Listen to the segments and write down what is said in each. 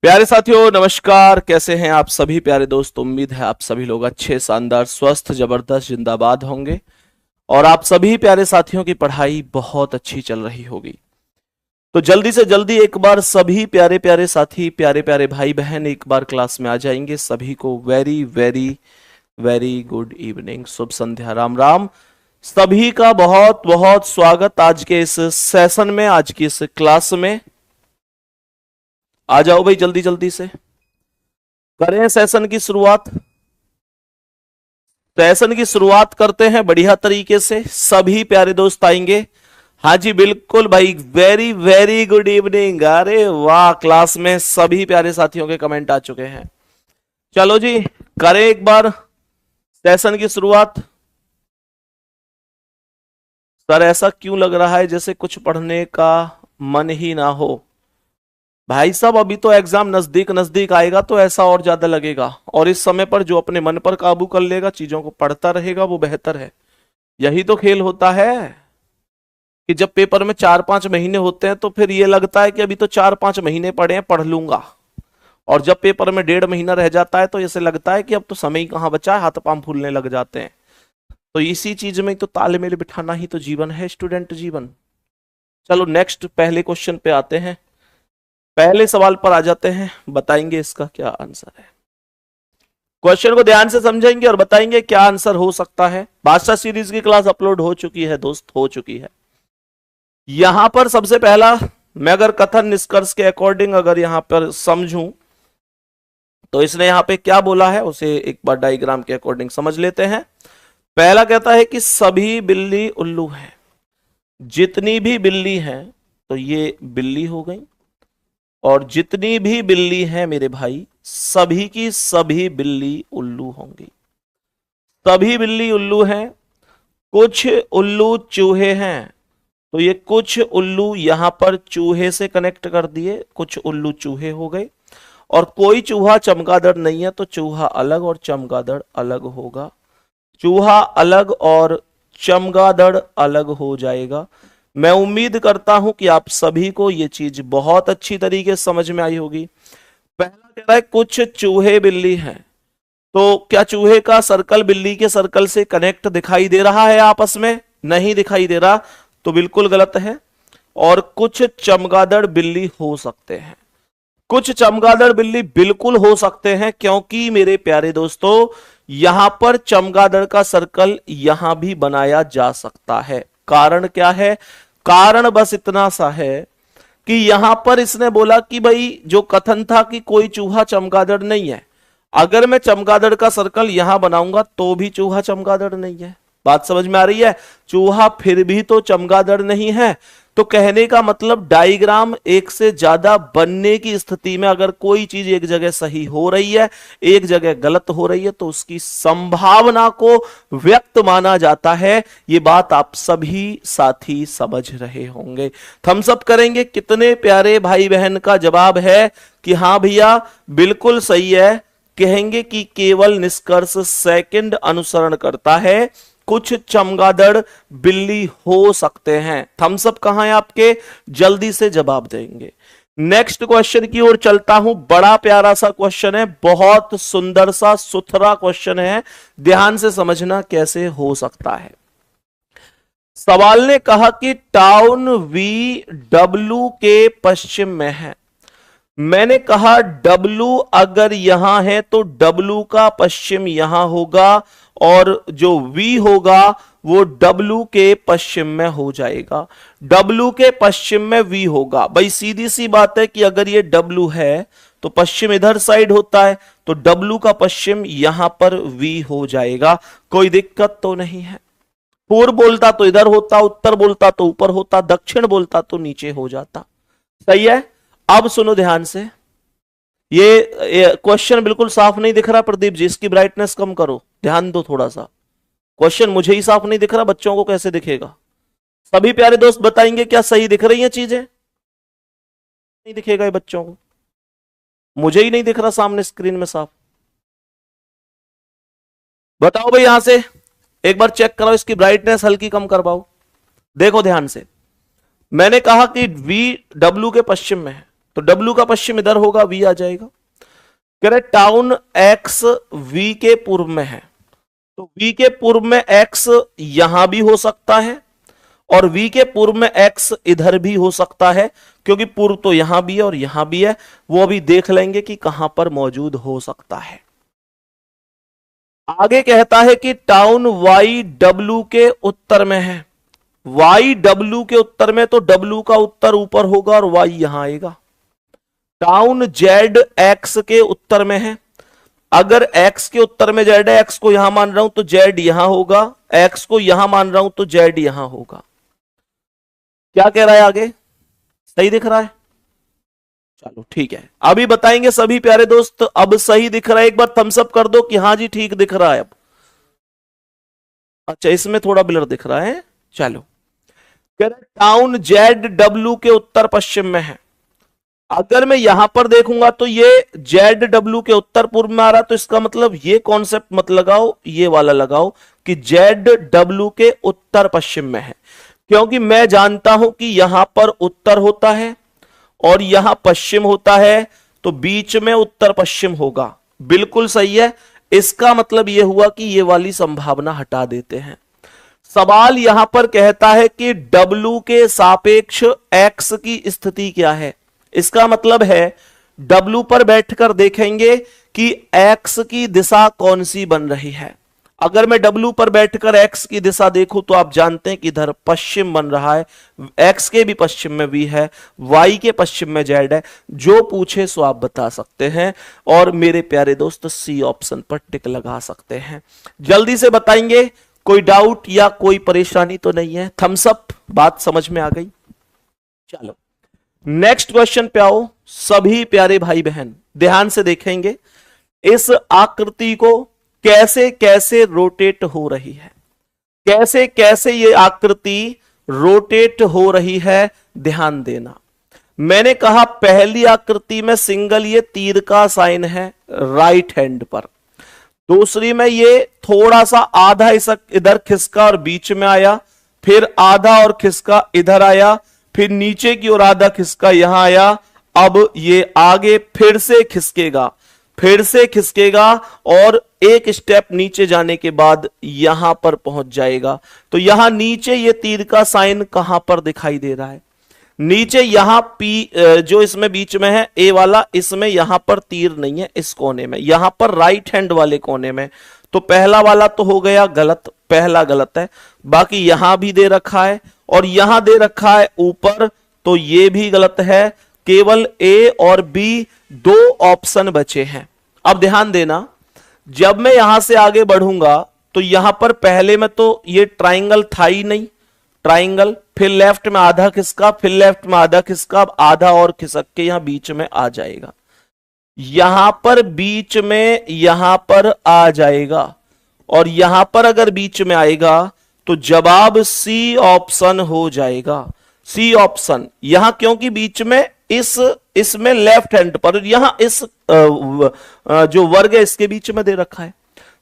प्यारे साथियों नमस्कार। कैसे हैं आप सभी प्यारे दोस्त। उम्मीद है आप सभी लोग अच्छे, शानदार, स्वस्थ, जबरदस्त, जिंदाबाद होंगे और आप सभी प्यारे साथियों की पढ़ाई बहुत अच्छी चल रही होगी। तो जल्दी से जल्दी एक बार सभी प्यारे प्यारे साथी, प्यारे प्यारे भाई बहन एक बार क्लास में आ जाएंगे। सभी को very very very good evening, शुभ संध्या, राम राम। सभी का बहुत बहुत स्वागत आज के इस सेशन में, आज की इस क्लास में। आ जाओ भाई, जल्दी जल्दी से करें सेशन की शुरुआत। सेशन की शुरुआत करते हैं बढ़िया तरीके से। सभी प्यारे दोस्त आएंगे। हाँ जी बिल्कुल भाई, वेरी वेरी गुड इवनिंग। अरे वाह, क्लास में सभी प्यारे साथियों के कमेंट आ चुके हैं। चलो जी, करें एक बार सेशन की शुरुआत। सर ऐसा क्यों लग रहा है जैसे कुछ पढ़ने का मन ही ना हो? भाई साहब अभी तो एग्जाम नजदीक नजदीक आएगा तो ऐसा और ज्यादा लगेगा। और इस समय पर जो अपने मन पर काबू कर लेगा, चीजों को पढ़ता रहेगा, वो बेहतर है। यही तो खेल होता है कि जब पेपर में 4-5 महीने होते हैं तो फिर ये लगता है कि अभी तो 4-5 महीने पड़े हैं, पढ़ लूंगा। और जब पेपर में 1.5 महीना रह जाता है तो ऐसे लगता है कि अब तो समय ही कहाँ बचा है, हाथ पांव फूलने लग जाते हैं। तो इसी चीज में तो तालमेल बिठाना ही तो जीवन है, स्टूडेंट जीवन। चलो नेक्स्ट पहले क्वेश्चन पे आते हैं। पहले सवाल पर आ जाते हैं, बताएंगे इसका क्या आंसर है। क्वेश्चन को ध्यान से समझेंगे और बताएंगे क्या आंसर हो सकता है। बादशाह सीरीज की क्लास अपलोड हो चुकी है दोस्त, हो चुकी है। यहां पर सबसे पहला मैं अगर कथन निष्कर्ष के अकॉर्डिंग अगर यहां पर समझूं तो इसने यहां पे क्या बोला है उसे एक बार डायग्राम के अकॉर्डिंग समझ लेते हैं। पहला कहता है कि सभी बिल्ली उल्लू हैं। जितनी भी बिल्ली हैं तो ये बिल्ली हो गई, और जितनी भी बिल्ली है मेरे भाई, सभी की सभी बिल्ली उल्लू होंगी। सभी बिल्ली उल्लू हैं। कुछ उल्लू चूहे हैं तो ये कुछ उल्लू यहां पर चूहे से कनेक्ट कर दिए, कुछ उल्लू चूहे हो गए। और कोई चूहा चमगादड़ नहीं है तो चूहा अलग और चमगादड़ अलग होगा। चूहा अलग और चमगादड़ अलग हो जाएगा। मैं उम्मीद करता हूं कि आप सभी को यह चीज बहुत अच्छी तरीके से समझ में आई होगी। पहला कह रहा है कुछ चूहे बिल्ली हैं, तो क्या चूहे का सर्कल बिल्ली के सर्कल से कनेक्ट दिखाई दे रहा है आपस में? नहीं दिखाई दे रहा, तो बिल्कुल गलत है। और कुछ चमगादड़ बिल्ली हो सकते हैं। कुछ चमगादड़ बिल्ली बिल्कुल हो सकते हैं, क्योंकि मेरे प्यारे दोस्तों यहां पर चमगादड़ का सर्कल यहां भी बनाया जा सकता है। कारण क्या है? कारण बस इतना सा है कि यहां पर इसने बोला कि भाई जो कथन था कि कोई चूहा चमगादड़ नहीं है, अगर मैं चमगादड़ का सर्कल यहां बनाऊंगा तो भी चूहा चमगादड़ नहीं है। बात समझ में आ रही है? चूहा फिर भी तो चमगादड़ नहीं है। तो कहने का मतलब डायग्राम एक से ज्यादा बनने की स्थिति में अगर कोई चीज एक जगह सही हो रही है, एक जगह गलत हो रही है, तो उसकी संभावना को व्यक्त माना जाता है। ये बात आप सभी साथी समझ रहे होंगे। थम्स अप करेंगे कितने प्यारे भाई बहन का जवाब है कि हाँ भैया बिल्कुल सही है। कहेंगे कि केवल निष्कर्ष सेकंड अनुसरण करता है। कुछ चमगादड़ बिल्ली हो सकते हैं। थम्स अप कहां है आपके? जल्दी से जवाब देंगे। नेक्स्ट क्वेश्चन की ओर चलता हूं। बड़ा प्यारा सा क्वेश्चन है, बहुत सुंदर सा सुथरा क्वेश्चन है। ध्यान से समझना कैसे हो सकता है। सवाल ने कहा कि टाउन वी डब्ल्यू के पश्चिम में है। मैंने कहा डब्ल्यू अगर यहां है तो डब्ल्यू का पश्चिम यहां होगा, और जो वी होगा वो डब्ल्यू के पश्चिम में हो जाएगा। डब्ल्यू के पश्चिम में वी होगा। भाई सीधी सी बात है कि अगर ये डब्ल्यू है तो पश्चिम इधर साइड होता है, तो डब्ल्यू का पश्चिम यहां पर वी हो जाएगा। कोई दिक्कत तो नहीं है। पूर्व बोलता तो इधर होता, उत्तर बोलता तो ऊपर होता, दक्षिण बोलता तो नीचे हो जाता। सही है। अब सुनो ध्यान से, ये क्वेश्चन बिल्कुल साफ नहीं दिख रहा प्रदीप जी, इसकी ब्राइटनेस कम करो, ध्यान दो थोड़ा सा। क्वेश्चन मुझे ही साफ नहीं दिख रहा, बच्चों को कैसे दिखेगा? सभी प्यारे दोस्त बताएंगे क्या सही दिख रही हैं चीजें? नहीं दिखेगा ये बच्चों को, मुझे ही नहीं दिख रहा सामने स्क्रीन में साफ। बताओ भाई, यहां से एक बार चेक कराओ, इसकी ब्राइटनेस हल्की कम करवाओ। देखो ध्यान से, मैंने कहा कि वी डब्ल्यू के पश्चिम में है, तो W का पश्चिम इधर होगा, V आ जाएगा। कह रहे टाउन X V के पूर्व में है, तो V के पूर्व में X यहां भी हो सकता है और V के पूर्व में X इधर भी हो सकता है, क्योंकि पूर्व तो यहां भी है और यहां भी है, वो अभी देख लेंगे कि कहां पर मौजूद हो सकता है। आगे कहता है कि टाउन Y W के उत्तर में है। Y W के उत्तर में, तो W का उत्तर ऊपर होगा और Y यहां आएगा। टाउन Z X के उत्तर में है। अगर X के उत्तर में Z है, X को यहां मान रहा हूं तो Z यहां होगा, X को यहां मान रहा हूं तो Z यहां होगा। क्या कह रहा है आगे, सही दिख रहा है? चलो ठीक है, अभी बताएंगे सभी प्यारे दोस्त। अब सही दिख रहा है, एक बार थम्स अप कर दो कि हाँ जी ठीक दिख रहा है अब। अच्छा, इसमें थोड़ा ब्लर दिख रहा है। चलो, टाउन ZW के उत्तर पश्चिम में है। अगर मैं यहां पर देखूंगा तो ये ZW के उत्तर पूर्व में आ रहा, तो इसका मतलब ये कॉन्सेप्ट मत लगाओ, ये वाला लगाओ कि ZW के उत्तर पश्चिम में है, क्योंकि मैं जानता हूं कि यहां पर उत्तर होता है और यहां पश्चिम होता है, तो बीच में उत्तर पश्चिम होगा। बिल्कुल सही है। इसका मतलब यह हुआ कि ये वाली संभावना हटा देते हैं। सवाल यहां पर कहता है कि W के सापेक्ष X की स्थिति क्या है। इसका मतलब है W पर बैठकर देखेंगे कि X की दिशा कौन सी बन रही है। अगर मैं W पर बैठकर X की दिशा देखूं तो आप जानते हैं कि इधर पश्चिम बन रहा है, X के भी पश्चिम में V है, Y के पश्चिम में Z है। जो पूछे सो आप बता सकते हैं और मेरे प्यारे दोस्त C ऑप्शन पर टिक लगा सकते हैं। जल्दी से बताएंगे, कोई डाउट या कोई परेशानी तो नहीं है? थम्स अप, बात समझ में आ गई? चलो नेक्स्ट क्वेश्चन पे आओ। सभी प्यारे भाई बहन ध्यान से देखेंगे इस आकृति को कैसे कैसे रोटेट हो रही है, कैसे कैसे ये आकृति रोटेट हो रही है, ध्यान देना। मैंने कहा पहली आकृति में सिंगल ये तीर का साइन है राइट हैंड पर, दूसरी में ये थोड़ा सा आधा इधर खिसका और बीच में आया, फिर आधा और खिसका इधर आया, फिर नीचे की ओर आधा खिसका यहां आया। अब ये आगे फिर से खिसकेगा, फिर से खिसकेगा और एक स्टेप नीचे जाने के बाद यहां पर पहुंच जाएगा। तो यहां नीचे ये तीर का साइन कहां पर दिखाई दे रहा है? नीचे यहां पी जो इसमें बीच में है ए वाला, इसमें यहां पर तीर नहीं है, इस कोने में, यहां पर राइट हैंड वाले कोने में। तो पहला वाला तो हो गया गलत, पहला गलत है। बाकी यहां भी दे रखा है और यहां दे रखा है ऊपर, तो ये भी गलत है। केवल ए और बी दो ऑप्शन बचे हैं। अब ध्यान देना, जब मैं यहां से आगे बढ़ूंगा तो यहां पर पहले में तो ये ट्राइंगल था ही नहीं, ट्राइंगल, फिर लेफ्ट में आधा खिसका, फिर लेफ्ट में आधा खिसका, अब आधा और खिसक के यहां बीच में आ जाएगा, यहां पर बीच में यहां पर आ जाएगा और यहां पर अगर बीच में आएगा तो जवाब सी ऑप्शन हो जाएगा। सी ऑप्शन यहां, क्योंकि बीच में इसमें लेफ्ट हैंड पर, यहां इस जो वर्ग है इसके बीच में दे रखा है।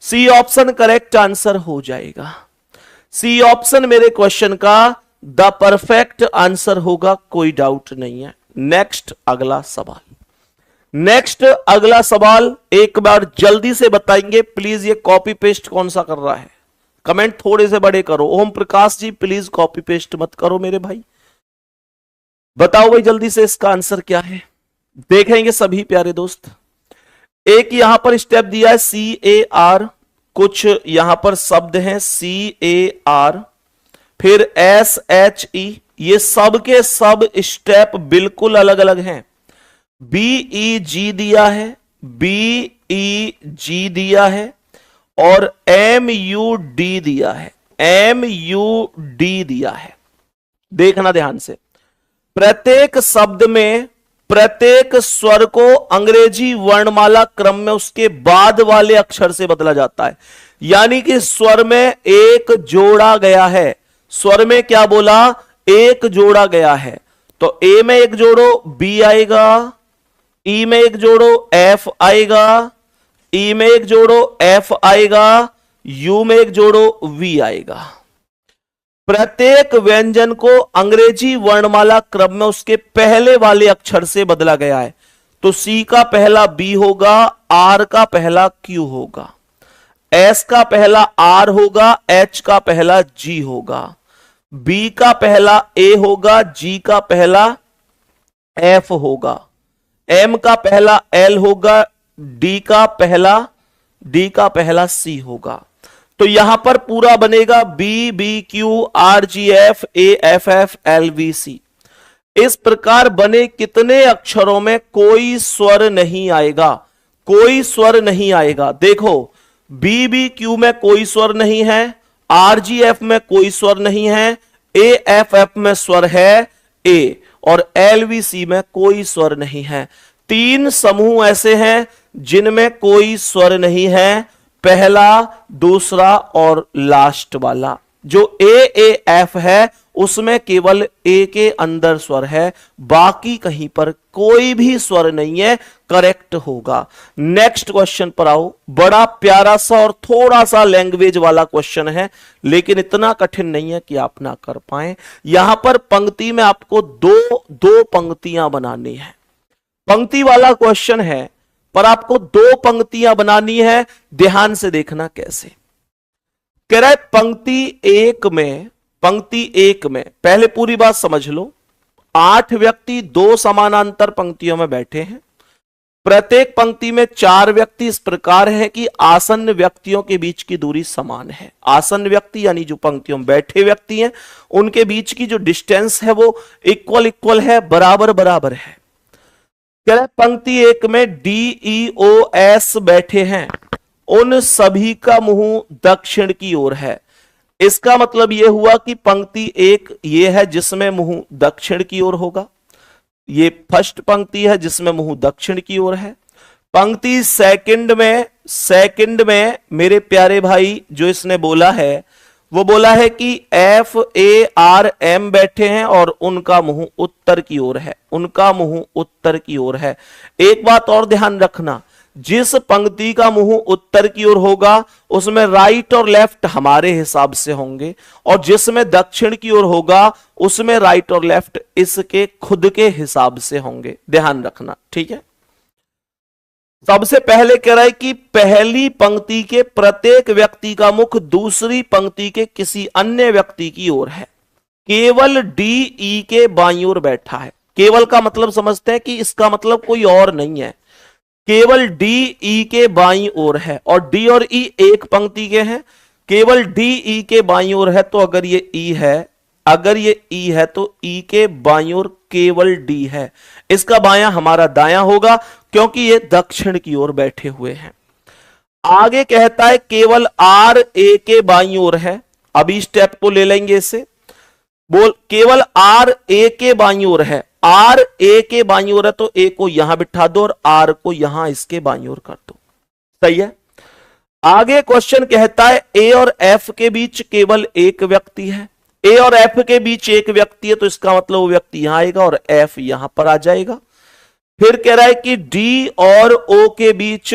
सी ऑप्शन करेक्ट आंसर हो जाएगा। सी ऑप्शन मेरे क्वेश्चन का द परफेक्ट आंसर होगा, कोई डाउट नहीं है। नेक्स्ट अगला सवाल, नेक्स्ट अगला सवाल एक बार जल्दी से बताएंगे प्लीज। ये कॉपी पेस्ट कौन सा कर रहा है? कमेंट थोड़े से बड़े करो। Om Prakash ji please copy paste मत करो मेरे भाई। बताओ भाई जल्दी से इसका आंसर क्या है, देखेंगे सभी प्यारे दोस्त। एक यहां पर स्टेप दिया है CAR, कुछ यहां पर शब्द हैं CAR, फिर SHE, ये सब के सब स्टेप बिल्कुल अलग अलग हैं। BEG दिया है, BEG दिया है और MUD दिया है, MUD दिया है। देखना ध्यान से, प्रत्येक शब्द में प्रत्येक स्वर को अंग्रेजी वर्णमाला क्रम में उसके बाद वाले अक्षर से बदला जाता है। यानी कि स्वर में एक जोड़ा गया है, स्वर में क्या बोला? एक जोड़ा गया है। तो ए में एक जोड़ो बी आएगा, ई में एक जोड़ो एफ आएगा, ई में एक जोड़ो एफ आएगा, यू में एक जोड़ो वी आएगा। प्रत्येक व्यंजन को अंग्रेजी वर्णमाला क्रम में उसके पहले वाले अक्षर से बदला गया है। तो सी का पहला बी होगा, आर का पहला क्यू होगा, एस का पहला आर होगा, एच का पहला जी होगा, बी का पहला ए होगा, जी का पहला एफ होगा, एम का पहला एल होगा, डी का पहला सी होगा। तो यहां पर पूरा बनेगा B B Q R G F A F F L V C. इस प्रकार बने कितने अक्षरों में कोई स्वर नहीं आएगा? कोई स्वर नहीं आएगा। देखो, बी बी क्यू में कोई स्वर नहीं है, आर जी एफ में कोई स्वर नहीं है, ए एफ एफ में स्वर है ए, और एल वी सी में कोई स्वर नहीं है। तीन समूह ऐसे हैं जिनमें कोई स्वर नहीं है, पहला, दूसरा और लास्ट वाला। जो ए एफ है उसमें केवल ए के अंदर स्वर है, बाकी कहीं पर कोई भी स्वर नहीं है, करेक्ट होगा। नेक्स्ट क्वेश्चन पर आओ। बड़ा प्यारा सा और थोड़ा सा लैंग्वेज वाला क्वेश्चन है, लेकिन इतना कठिन नहीं है कि आप ना कर पाए। यहां पर पंक्ति में आपको दो पंक्तियां बनानी है। पंक्ति वाला क्वेश्चन है, पर आपको दो पंक्तियां बनानी है। ध्यान से देखना कैसे। कह रहा है पंक्ति एक में पहले पूरी बात समझ लो। 8 व्यक्ति दो समानांतर पंक्तियों में बैठे हैं। प्रत्येक पंक्ति में 4 व्यक्ति इस प्रकार है कि आसन्न व्यक्तियों के बीच की दूरी समान है। आसन्न व्यक्ति यानी जो पंक्तियों में बैठे व्यक्ति हैं, उनके बीच की जो डिस्टेंस है वो इक्वल है, बराबर है। कह रहा है पंक्ति एक में डी ई ओ एस बैठे हैं, उन सभी का मुंह दक्षिण की ओर है। इसका मतलब यह हुआ कि पंक्ति एक ये है जिसमें मुंह दक्षिण की ओर होगा। ये फर्स्ट पंक्ति है जिसमें मुंह दक्षिण की ओर है। पंक्ति सेकंड में मेरे प्यारे भाई जो इसने बोला है, वो बोला है कि एफ ए आर एम बैठे हैं और उनका मुंह उत्तर की ओर है, उनका मुंह उत्तर की ओर है। एक बात और ध्यान रखना, जिस पंक्ति का मुंह उत्तर की ओर होगा उसमें राइट और लेफ्ट हमारे हिसाब से होंगे, और जिसमें दक्षिण की ओर होगा उसमें राइट और लेफ्ट इसके खुद के हिसाब से होंगे। ध्यान रखना, ठीक है। सबसे पहले कह रहा है कि पहली पंक्ति के प्रत्येक व्यक्ति का मुख दूसरी पंक्ति के किसी अन्य व्यक्ति की ओर है। केवल डी ई के बाईं ओर बैठा है। केवल का मतलब समझते हैं कि इसका मतलब कोई और नहीं है, केवल डी ई के बाईं ओर है, और डी और ई एक पंक्ति के हैं। केवल डी ई के बाईं ओर है, तो अगर ये ई है तो ई के बाईं ओर केवल डी है। इसका बायां हमारा दायां होगा क्योंकि ये दक्षिण की ओर बैठे हुए हैं। आगे कहता है केवल आर ए के बाईं ओर है। अभी स्टेप को ले लेंगे इसे। केवल आर ए के बाईं ओर है। आर ए के बाईं ओर है तो ए को यहां बिठा दो और आर को यहां इसके बाईं ओर कर दो। सही है। आगे क्वेश्चन कहता है ए और एफ के बीच केवल एक व्यक्ति है। ए और एफ के बीच एक व्यक्ति है तो इसका मतलब वो व्यक्ति यहां आएगा और एफ यहां पर आ जाएगा। फिर कह रहा है कि डी और ओ के बीच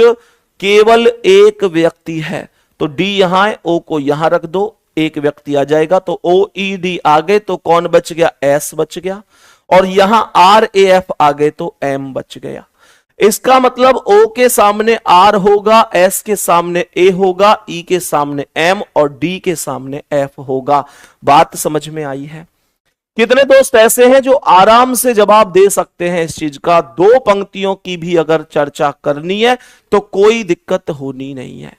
केवल एक व्यक्ति है, तो डी यहां है, ओ को यहां रख दो, एक व्यक्ति आ जाएगा। तो ओ ई डी आ गए तो कौन बच गया? एस बच गया। और यहां आर ए एफ आ गए तो एम बच गया। इसका मतलब ओ के सामने आर होगा, एस के सामने ए होगा, ई के सामने एम और डी के सामने एफ होगा। बात समझ में आई है? कितने दोस्त ऐसे हैं जो आराम से जवाब दे सकते हैं इस चीज का? दो पंक्तियों की भी अगर चर्चा करनी है तो कोई दिक्कत होनी नहीं है।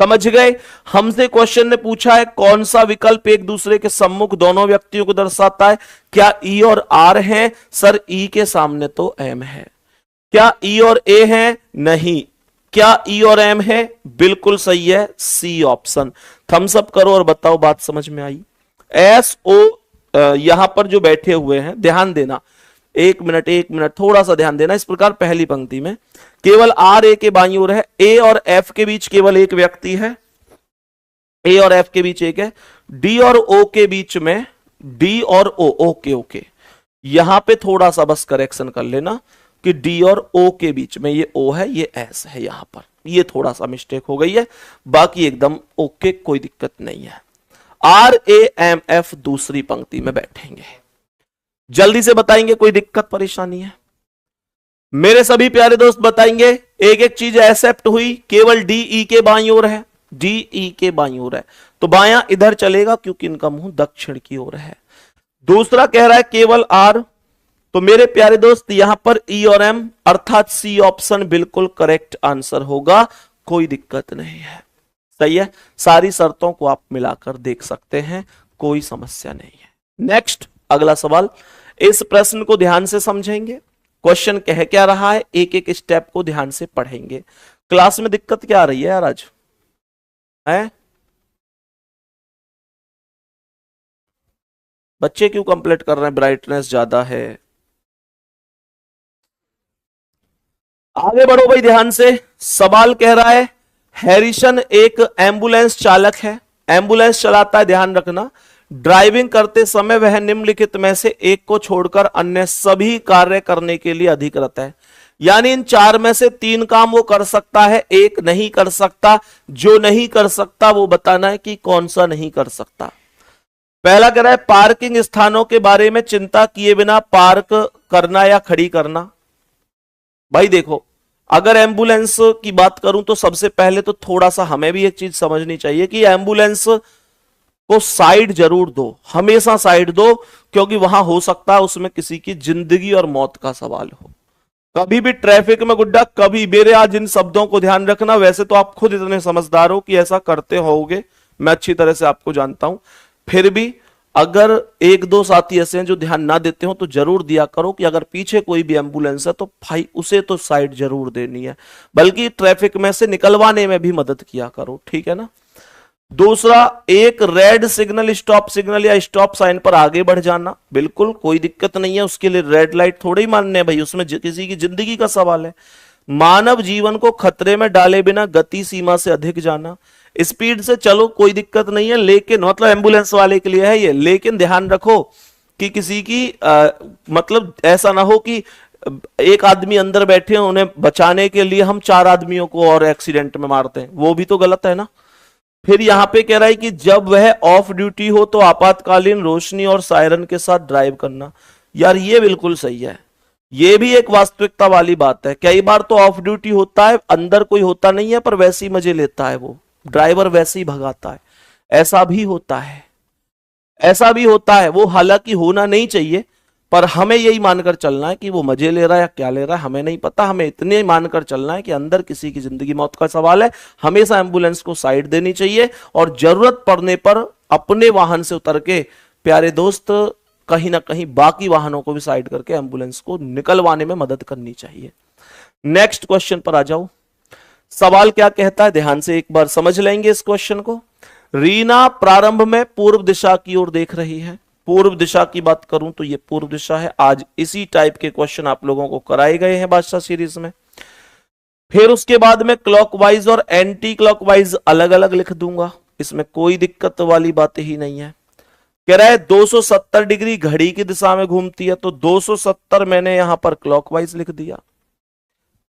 समझ गए? हमसे क्वेश्चन ने पूछा है कौन सा विकल्प एक दूसरे के सम्मुख दोनों व्यक्तियों को दर्शाता है? क्या ई और आर हैं? सर ई के सामने तो एम है। क्या ई और ए हैं? नहीं। क्या ई और एम है? बिल्कुल सही है, सी ऑप्शन। थम्स अप करो और बताओ बात समझ में आई? एस ओ यहां पर जो बैठे हुए हैं, ध्यान देना, एक मिनट थोड़ा सा ध्यान देना। इस प्रकार पहली पंक्ति में केवल आर ए के बाईं ओर है, ए और एफ के बीच केवल एक व्यक्ति है, ए और एफ के बीच एक है। डी और ओ के बीच में डी और ओ, ओके यहां पे थोड़ा सा बस करेक्शन कर लेना कि डी और ओ के बीच में ये ओ है, ये एस है, यहां पर ये थोड़ा सा मिस्टेक हो गई है, बाकी एकदम ओके, कोई दिक्कत नहीं है। RAMF दूसरी पंक्ति में बैठेंगे। जल्दी से बताएंगे, कोई दिक्कत परेशानी है? मेरे सभी प्यारे दोस्त बताएंगे। एक एक चीज एक्सेप्ट हुई, केवल DE के बाईं ओर है, DE के बाईं ओर है, तो बायां इधर चलेगा क्योंकि इनका मुंह दक्षिण की ओर है। दूसरा कह रहा है केवल R, तो मेरे प्यारे दोस्त यहां पर E और M अर्थात C ऑप्शन बिल्कुल करेक्ट आंसर होगा, कोई दिक्कत नहीं है। सही है, सारी शर्तों को आप मिलाकर देख सकते हैं, कोई समस्या नहीं है। नेक्स्ट अगला सवाल, इस प्रश्न को ध्यान से समझेंगे, क्वेश्चन कह क्या रहा है, एक एक स्टेप को ध्यान से पढ़ेंगे। क्लास में दिक्कत क्या आ रही है यार आज है? बच्चे क्यों कंप्लेंट कर रहे हैं ब्राइटनेस ज्यादा है? आगे बढ़ो भाई ध्यान से। सवाल कह रहा है हैरिसन एक एम्बुलेंस चालक है, एम्बुलेंस चलाता है, ध्यान रखना। ड्राइविंग करते समय वह निम्नलिखित में से एक को छोड़कर अन्य सभी कार्य करने के लिए अधिकृत है। यानी इन चार में से तीन काम वो कर सकता है, एक नहीं कर सकता। जो नहीं कर सकता वो बताना है कि कौन सा नहीं कर सकता। पहला कह रहा है पार्किंग स्थानों के बारे में चिंता किए बिना पार्क करना या खड़ी करना। भाई देखो, अगर एम्बुलेंस की बात करूं तो सबसे पहले तो थोड़ा सा हमें भी एक चीज समझनी चाहिए कि एम्बुलेंस को साइड जरूर दो, हमेशा साइड दो, क्योंकि वहां हो सकता है उसमें किसी की जिंदगी और मौत का सवाल हो। कभी भी ट्रैफिक में गुड्डा, कभी मेरे आज इन शब्दों को ध्यान रखना। वैसे तो आप खुद इतने समझदार हो कि ऐसा करते होगे, मैं अच्छी तरह से आपको जानता हूं, फिर भी अगर एक दो साथी ऐसे हैं जो ध्यान ना देते हो तो जरूर दिया करो कि अगर पीछे कोई भी एम्बुलेंस है तो भाई उसे तो साइड जरूर देनी है, बल्कि ट्रैफिक में से निकलवाने में भी मदद किया करो, ठीक है ना। दूसरा, एक रेड सिग्नल, स्टॉप सिग्नल या स्टॉप साइन पर आगे बढ़ जाना, बिल्कुल कोई दिक्कत नहीं है, उसके लिए रेड लाइट थोड़ी मानने हैं भाई, उसमें किसी की जिंदगी का सवाल है। मानव जीवन को खतरे में डाले बिना गति सीमा से अधिक जाना, स्पीड से चलो कोई दिक्कत नहीं है, लेकिन मतलब एम्बुलेंस वाले के लिए है ये, लेकिन ध्यान रखो कि किसी की मतलब ऐसा ना हो कि एक आदमी अंदर बैठे हैं, उन्हें बचाने के लिए हम चार आदमियों को और एक्सीडेंट में मारते हैं, वो भी तो गलत है ना। फिर यहां पे कह रहा है कि जब वह ऑफ ड्यूटी हो तो आपातकालीन रोशनी और सायरन के साथ ड्राइव करना। यार ये बिल्कुल सही है, ये भी एक वास्तविकता वाली बात है। कई बार तो ऑफ ड्यूटी होता है, अंदर कोई होता नहीं है, पर वैसे ही मजे लेता है वो ड्राइवर, वैसे ही भगाता है, ऐसा भी होता है, ऐसा भी होता है। वो हालांकि होना नहीं चाहिए, पर हमें यही मानकर चलना है कि वो मजे ले रहा है या क्या ले रहा है हमें नहीं पता, हमें इतने ही मानकर चलना है कि अंदर किसी की जिंदगी मौत का सवाल है, हमेशा एम्बुलेंस को साइड देनी चाहिए, और जरूरत पड़ने पर अपने वाहन से उतर के प्यारे दोस्त कहीं ना कहीं बाकी वाहनों को भी साइड करके एम्बुलेंस को निकलवाने में मदद करनी चाहिए। नेक्स्ट क्वेश्चन पर आ जाओ। सवाल क्या कहता है, ध्यान से एक बार समझ लेंगे इस क्वेश्चन को। रीना प्रारंभ में पूर्व दिशा की ओर देख रही है। पूर्व दिशा की बात करूं तो ये पूर्व दिशा है। आज इसी टाइप के क्वेश्चन आप लोगों को कराए गए हैं बादशाह सीरीज में। फिर उसके बाद में क्लॉकवाइज और एंटी क्लॉकवाइज अलग अलग लिख दूंगा, इसमें कोई दिक्कत वाली बात ही नहीं है। कह रहा है 270 डिग्री घड़ी की दिशा में घूमती है, तो 270 मैंने यहां पर क्लॉकवाइज लिख दिया।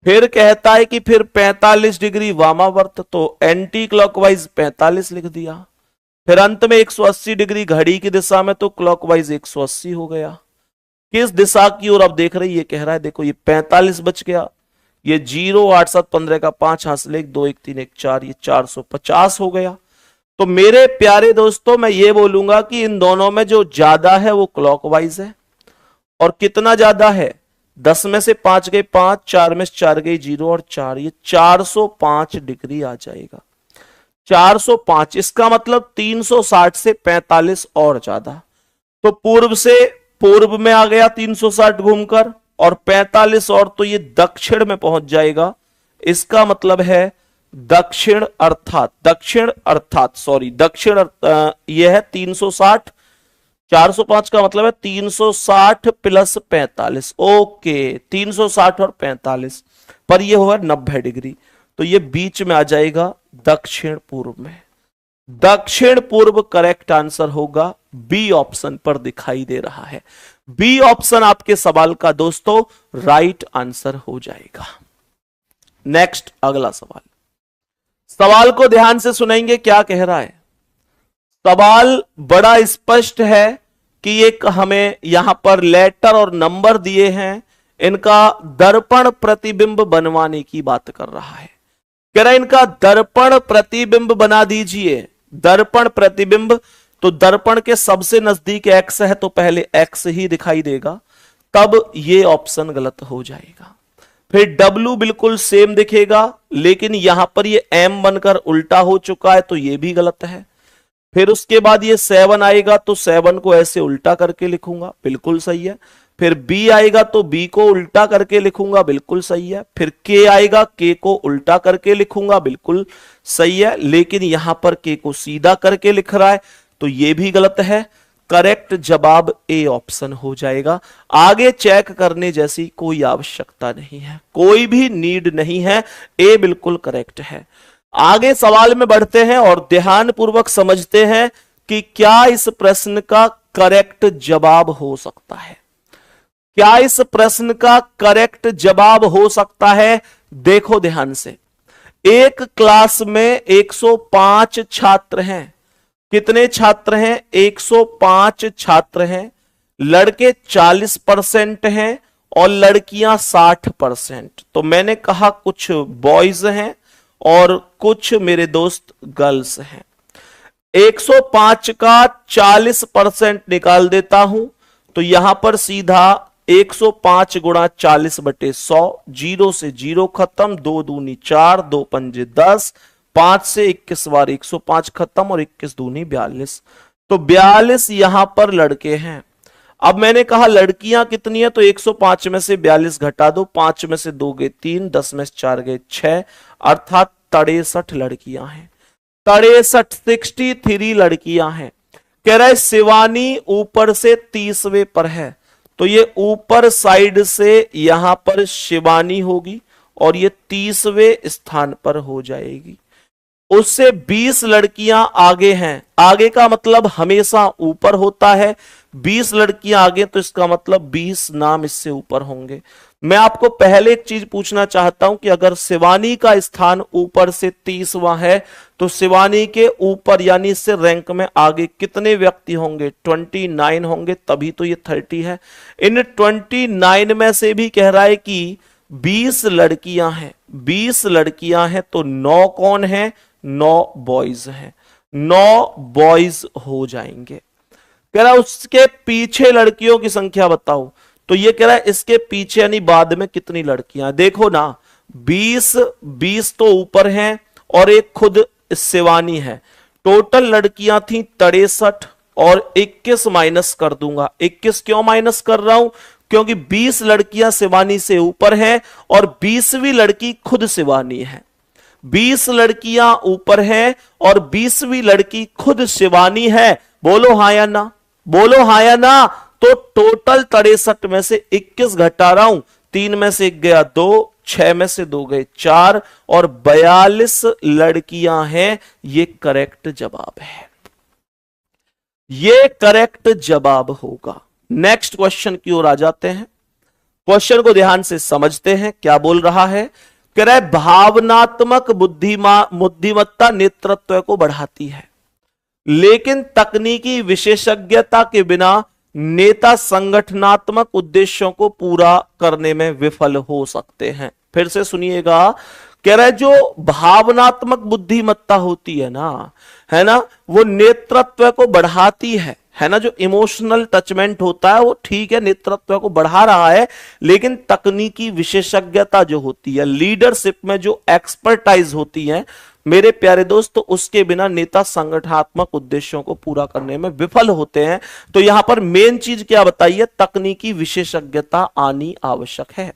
फिर कहता है कि फिर 45 डिग्री वामावर्त, तो एंटी क्लॉकवाइज 45 लिख दिया। फिर अंत में 180 डिग्री घड़ी की दिशा में, तो क्लॉकवाइज 180 हो गया। किस दिशा की ओर अब देख रही, ये कह रहा है देखो ये 45 बच गया, ये 0 8 7 15 का 5 हासिल 1 2 1 3 1 4, ये 450 हो गया। तो मेरे प्यारे दोस्तों मैं ये बोलूंगा कि इन दोनों में जो ज्यादा है वो क्लॉकवाइज है। और कितना ज्यादा है, 10 में से 5 गए 5, 4 में से 4 गई 0 और 4, ये 405 डिग्री आ जाएगा। 405, इसका मतलब 360 से 45 और ज्यादा। तो पूर्व से पूर्व में आ गया 360 घूमकर, और 45 और, तो ये दक्षिण में पहुंच जाएगा। इसका मतलब है दक्षिण अर्थात ये है 360, 405 का मतलब है 360 प्लस 45। ओके, 360 और 45, पर ये होगा 90 डिग्री, तो ये बीच में आ जाएगा दक्षिण पूर्व में। दक्षिण पूर्व करेक्ट आंसर होगा, बी ऑप्शन पर दिखाई दे रहा है। बी ऑप्शन आपके सवाल का दोस्तों राइट आंसर हो जाएगा। नेक्स्ट अगला सवाल, सवाल को ध्यान से सुनेंगे क्या कह रहा है। सवाल बड़ा स्पष्ट है कि एक हमें यहां पर लेटर और नंबर दिए हैं, इनका दर्पण प्रतिबिंब बनवाने की बात कर रहा है। कह रहा है इनका दर्पण प्रतिबिंब बना दीजिए। दर्पण प्रतिबिंब, तो दर्पण के सबसे नजदीक एक्स है तो पहले एक्स ही दिखाई देगा, तब ये ऑप्शन गलत हो जाएगा। फिर W बिल्कुल सेम दिखेगा, लेकिन यहां पर ये M बनकर उल्टा हो चुका है तो ये भी गलत है। फिर उसके बाद ये 7 आएगा तो 7 को ऐसे उल्टा करके लिखूंगा, बिल्कुल सही है। फिर B आएगा तो B को उल्टा करके लिखूंगा, बिल्कुल सही है। फिर K आएगा, K को उल्टा करके लिखूंगा, बिल्कुल सही है। लेकिन यहां पर K को सीधा करके लिख रहा है तो ये भी गलत है। करेक्ट जवाब ए ऑप्शन हो जाएगा। आगे चेक करने जैसी कोई आवश्यकता नहीं है, कोई भी नीड नहीं है, ए बिल्कुल करेक्ट है। आगे सवाल में बढ़ते हैं और ध्यान पूर्वक समझते हैं कि क्या इस प्रश्न का करेक्ट जवाब हो सकता है। क्या इस प्रश्न का करेक्ट जवाब हो सकता है? देखो ध्यान से, एक क्लास में 105 छात्र हैं। कितने छात्र हैं? 105 छात्र हैं। लड़के 40% हैं और लड़कियां 60%। तो मैंने कहा कुछ बॉयज हैं और कुछ मेरे दोस्त गर्ल्स हैं। 105 का 40% निकाल देता हूं तो यहां पर सीधा 105 गुणा 40/100, 0 से 0 खत्म, 2 दूनी 4, 2 पंजे 10, 5 से 21 बार 105 खत्म और 21 दूनी 42। तो 42 यहां पर लड़के हैं। अब मैंने कहा लड़कियां कितनी है, तो 105 में से 42 घटा दो, 5 में से 2 गए 3, 10 में से 4 गए 6, अर्थात 63 लड़कियां हैं। 63 लड़कियां हैं। कह रहा है शिवानी ऊपर से 30वें पर है, तो ये ऊपर साइड से यहां पर शिवानी होगी और ये 30वें स्थान पर हो जाएगी। उससे 20 लड़कियां आगे हैं। आगे का मतलब हमेशा ऊपर होता है। 20 लड़कियां आगे तो इसका मतलब 20 नाम इससे ऊपर होंगे। मैं आपको पहले एक चीज पूछना चाहता हूं कि अगर शिवानी का स्थान ऊपर से 30वां है तो शिवानी के ऊपर यानी इससे रैंक में आगे कितने व्यक्ति होंगे? 29 होंगे, तभी तो ये 30 है। इन 29 में से भी कह रहा है कि 20 लड़कियां हैं। 20 लड़कियां हैं तो 9 कौन है? 9 बॉयज हैं। 9 बॉयज हो जाएंगे। कह रहा है उसके पीछे लड़कियों की संख्या बताओ, तो ये कह रहा है इसके पीछे यानी बाद में कितनी लड़कियां? देखो ना, 20 तो ऊपर हैं और एक खुद शिवानी है। टोटल लड़कियां थी 63 और 21 माइनस कर दूंगा। 21 क्यों माइनस कर रहा हूं? क्योंकि 20 लड़कियां शिवानी से ऊपर हैं और 20वीं लड़की खुद शिवानी है। 20 लड़कियां ऊपर हैं और 20वीं लड़की खुद शिवानी है। बोलो हाँ या ना, बोलो हाँ या ना। तो टोटल 63 में से 21 घटा रहा हूं, 3 में से 1 गया 2, 6 में से 2 गए 4 और 42 लड़कियां हैं। ये करेक्ट जवाब है, ये करेक्ट जवाब होगा। नेक्स्ट क्वेश्चन की ओर आ जाते हैं। क्वेश्चन को ध्यान से समझते हैं, क्या बोल रहा है। कह रहा है भावनात्मक बुद्धिमत्ता नेतृत्व को बढ़ाती है, लेकिन तकनीकी विशेषज्ञता के बिना नेता संगठनात्मक उद्देश्यों को पूरा करने में विफल हो सकते हैं। फिर से सुनिएगा, कह रहा है जो भावनात्मक बुद्धिमत्ता होती है ना, वो नेतृत्व को बढ़ाती है ना। जो इमोशनल टचमेंट होता है वो ठीक है, नेतृत्व को बढ़ा रहा है, लेकिन तकनीकी विशेषज्ञता जो होती है, लीडरशिप में जो एक्सपर्टाइज होती है मेरे प्यारे दोस्त, तो उसके बिना नेता संगठनात्मक उद्देश्यों को पूरा करने में विफल होते हैं। तो यहां पर मेन चीज क्या बताइए? तकनीकी विशेषज्ञता आनी आवश्यक है।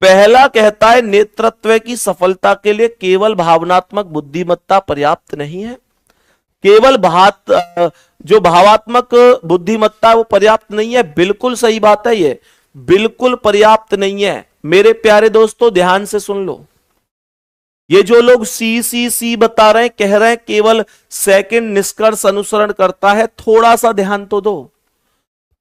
पहला कहता है नेतृत्व की सफलता के लिए केवल भावनात्मक बुद्धिमत्ता पर्याप्त नहीं है। केवल जो भावात्मक बुद्धिमत्ता है वो पर्याप्त नहीं है। बिल्कुल सही बात है, ये बिल्कुल पर्याप्त नहीं है। मेरे प्यारे दोस्तों ध्यान से सुन लो, ये जो लोग सी बता रहे हैं, कह रहे हैं केवल सेकंड निष्कर्ष अनुसरण करता है, थोड़ा सा ध्यान तो दो।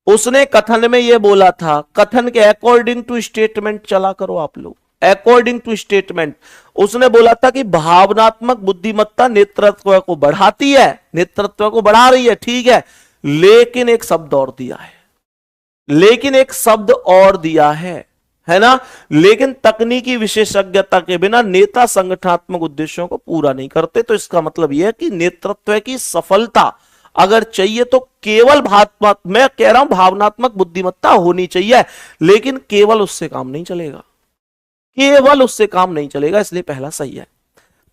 उसने कथन में यह बोला था, कथन के अकॉर्डिंग टू स्टेटमेंट चला करो आप लोग। According to statement. उसने बोला था कि भावनात्मक बुद्धिमत्ता नेतृत्व को बढ़ाती है, नेतृत्व को बढ़ा रही है, ठीक है, लेकिन एक शब्द और दिया है, लेकिन एक शब्द और दिया है ना। लेकिन तकनीकी विशेषज्ञता के बिना नेता संगठनात्मक उद्देश्यों को पूरा नहीं करते। तो इसका मतलब यह है कि नेतृत्व की सफलता अगर चाहिए तो केवल मैं कह रहा हूं भावनात्मक बुद्धिमत्ता होनी चाहिए, लेकिन केवल उससे काम नहीं चलेगा, केवल उससे काम नहीं चलेगा। इसलिए पहला सही है।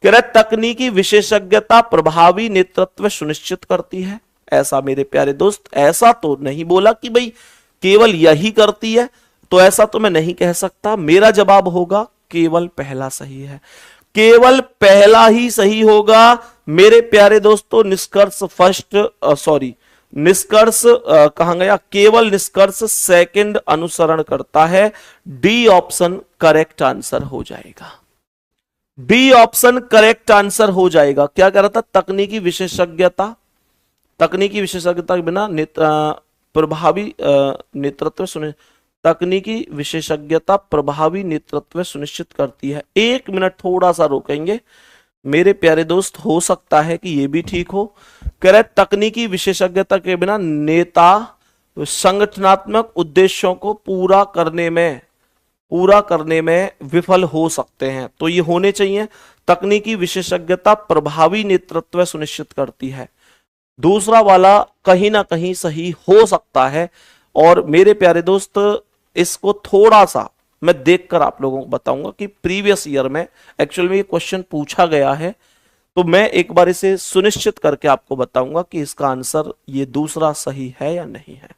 कह रहे तकनीकी विशेषज्ञता प्रभावी नेतृत्व सुनिश्चित करती है। ऐसा मेरे प्यारे दोस्त, ऐसा तो नहीं बोला कि भाई केवल यही करती है, तो ऐसा तो मैं नहीं कह सकता। मेरा जवाब होगा केवल पहला सही है, केवल पहला ही सही होगा मेरे प्यारे दोस्तों। निष्कर्ष निष्कर्ष कहां गया, केवल निष्कर्ष सेकंड अनुसरण करता है। डी ऑप्शन करेक्ट आंसर हो जाएगा, डी ऑप्शन करेक्ट आंसर हो जाएगा। क्या कह रहा था, तकनीकी विशेषज्ञता, तकनीकी विशेषज्ञता के बिना प्रभावी नेतृत्व तकनीकी विशेषज्ञता प्रभावी नेतृत्व सुनिश्चित करती है। एक मिनट थोड़ा सा रोकेंगे मेरे प्यारे दोस्त, हो सकता है कि यह भी ठीक हो। कह रहे तकनीकी विशेषज्ञता के बिना नेता संगठनात्मक उद्देश्यों को पूरा करने में विफल हो सकते हैं। तो ये होने चाहिए, तकनीकी विशेषज्ञता प्रभावी नेतृत्व सुनिश्चित करती है। दूसरा वाला कहीं ना कहीं सही हो सकता है। और मेरे प्यारे दोस्त इसको थोड़ा सा मैं देखकर आप लोगों को बताऊंगा कि प्रीवियस ईयर में एक्चुअल में ये क्वेश्चन पूछा गया है, तो मैं एक बार इसे सुनिश्चित करके आपको बताऊंगा कि इसका आंसर ये दूसरा सही है या नहीं है।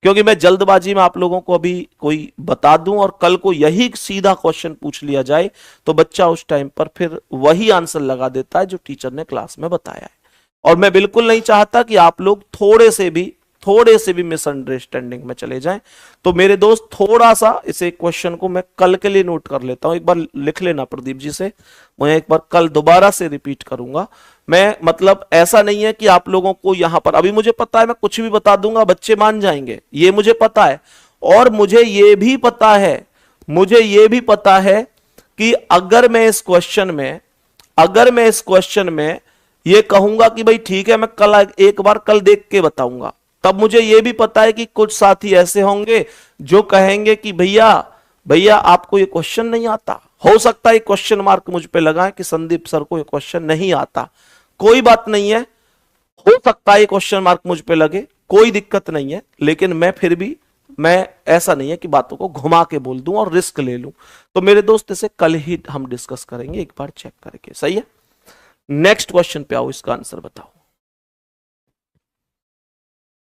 क्योंकि मैं जल्दबाजी में आप लोगों को अभी कोई बता दूं और कल को यही सीधा क्वेश्चन पूछ लिया जाए तो बच्चा उस टाइम पर फिर वही आंसर लगा देता है जो टीचर ने क्लास में बताया है। और मैं बिल्कुल नहीं चाहता कि आप लोग थोड़े से भी मिसअंडरस्टैंडिंग में चले जाएं। तो मेरे दोस्त थोड़ा सा इसे क्वेश्चन को मैं कल के लिए नोट कर लेता हूं, एक बार लिख लेना प्रदीप जी से, मैं एक बार कल दोबारा से रिपीट करूंगा। मैं मतलब ऐसा नहीं है कि आप लोगों को यहां पर अभी मुझे पता है मैं कुछ भी बता दूंगा बच्चे मान जाएंगे, ये मुझे पता है। और मुझे ये भी पता है कि अगर मैं इस क्वेश्चन में ये कहूंगा कि भाई ठीक है मैं एक बार कल देख के बताऊंगा, तब मुझे यह भी पता है कि कुछ साथी ऐसे होंगे जो कहेंगे कि भैया आपको ये क्वेश्चन नहीं आता। हो सकता है क्वेश्चन मार्क मुझ पे लगाएं कि संदीप सर को ये क्वेश्चन नहीं आता। कोई बात नहीं है, हो सकता है क्वेश्चन मार्क मुझ पे लगे, कोई दिक्कत नहीं है, लेकिन मैं ऐसा नहीं है कि बातों को घुमा के बोल दूं और रिस्क ले लूं। तो मेरे दोस्त इसे कल ही हम डिस्कस करेंगे, एक बार चेक करके, सही है। नेक्स्ट क्वेश्चन पे आओ, इसका आंसर बताओ,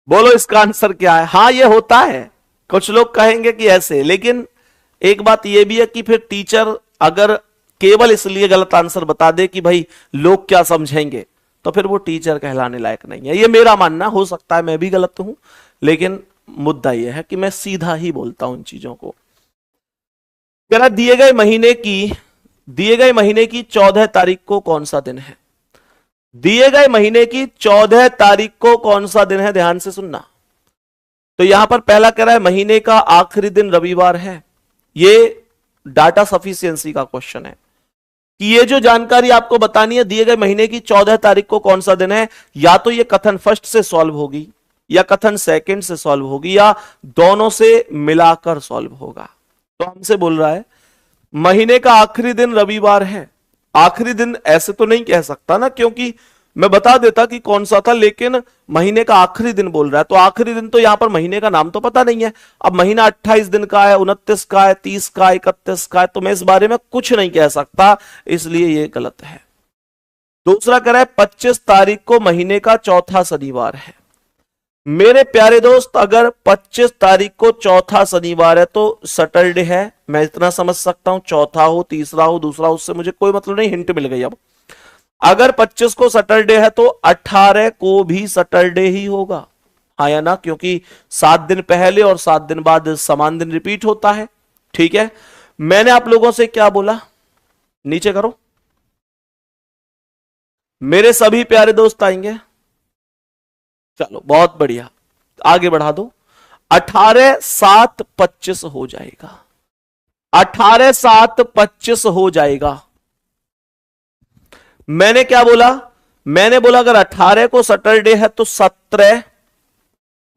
बोलो इसका आंसर क्या है। हाँ ये होता है, कुछ लोग कहेंगे कि ऐसे, लेकिन एक बात ये भी है कि फिर टीचर अगर केवल इसलिए गलत आंसर बता दे कि भाई लोग क्या समझेंगे, तो फिर वो टीचर कहलाने लायक नहीं है। ये मेरा मानना, हो सकता है मैं भी गलत हूं, लेकिन मुद्दा यह है कि मैं सीधा ही बोलता हूं इन चीजों को। दिए गए महीने की 14 तारीख को कौन सा दिन है, दिए गए महीने की 14 तारीख को कौन सा दिन है, ध्यान से सुनना। तो यहां पर पहला कह रहा है महीने का आखिरी दिन रविवार है। ये डाटा सफिशिएंसी का क्वेश्चन है कि ये जो जानकारी आपको बतानी है दिए गए महीने की 14 तारीख को कौन सा दिन है, या तो ये कथन फर्स्ट से सॉल्व होगी या कथन सेकंड से सॉल्व होगी या दोनों से मिलाकर सॉल्व होगा। तो हमसे बोल रहा है महीने का आखिरी दिन रविवार है। आखिरी दिन ऐसे तो नहीं कह सकता ना, क्योंकि मैं बता देता कि कौन सा था, लेकिन महीने का आखिरी दिन बोल रहा है, तो आखिरी दिन तो यहां पर महीने का नाम तो पता नहीं है। अब महीना 28 दिन का है, 29 का है, 30 का है, 31 का है, तो मैं इस बारे में कुछ नहीं कह सकता, इसलिए ये गलत है। दूसरा कह रहा है 25 तारीख को महीने का चौथा शनिवार है। मेरे प्यारे दोस्त अगर 25 तारीख को चौथा शनिवार है तो सैटरडे है, मैं इतना समझ सकता हूं, चौथा हो, तीसरा हो, दूसरा हो, उससे मुझे कोई मतलब नहीं, हिंट मिल गई। अब अगर 25 को सैटरडे है तो 18 को भी सैटरडे ही होगा, हाँ या ना, क्योंकि 7 दिन पहले और 7 दिन बाद समान दिन रिपीट होता है। ठीक है, मैंने आप लोगों से क्या बोला, नीचे करो, मेरे सभी प्यारे दोस्त आएंगे, चलो बहुत बढ़िया, आगे बढ़ा दो। 18 7 25 हो जाएगा। 18 7 25 हो जाएगा। मैंने क्या बोला? मैंने बोला अगर 18 को सैटरडे है तो 17,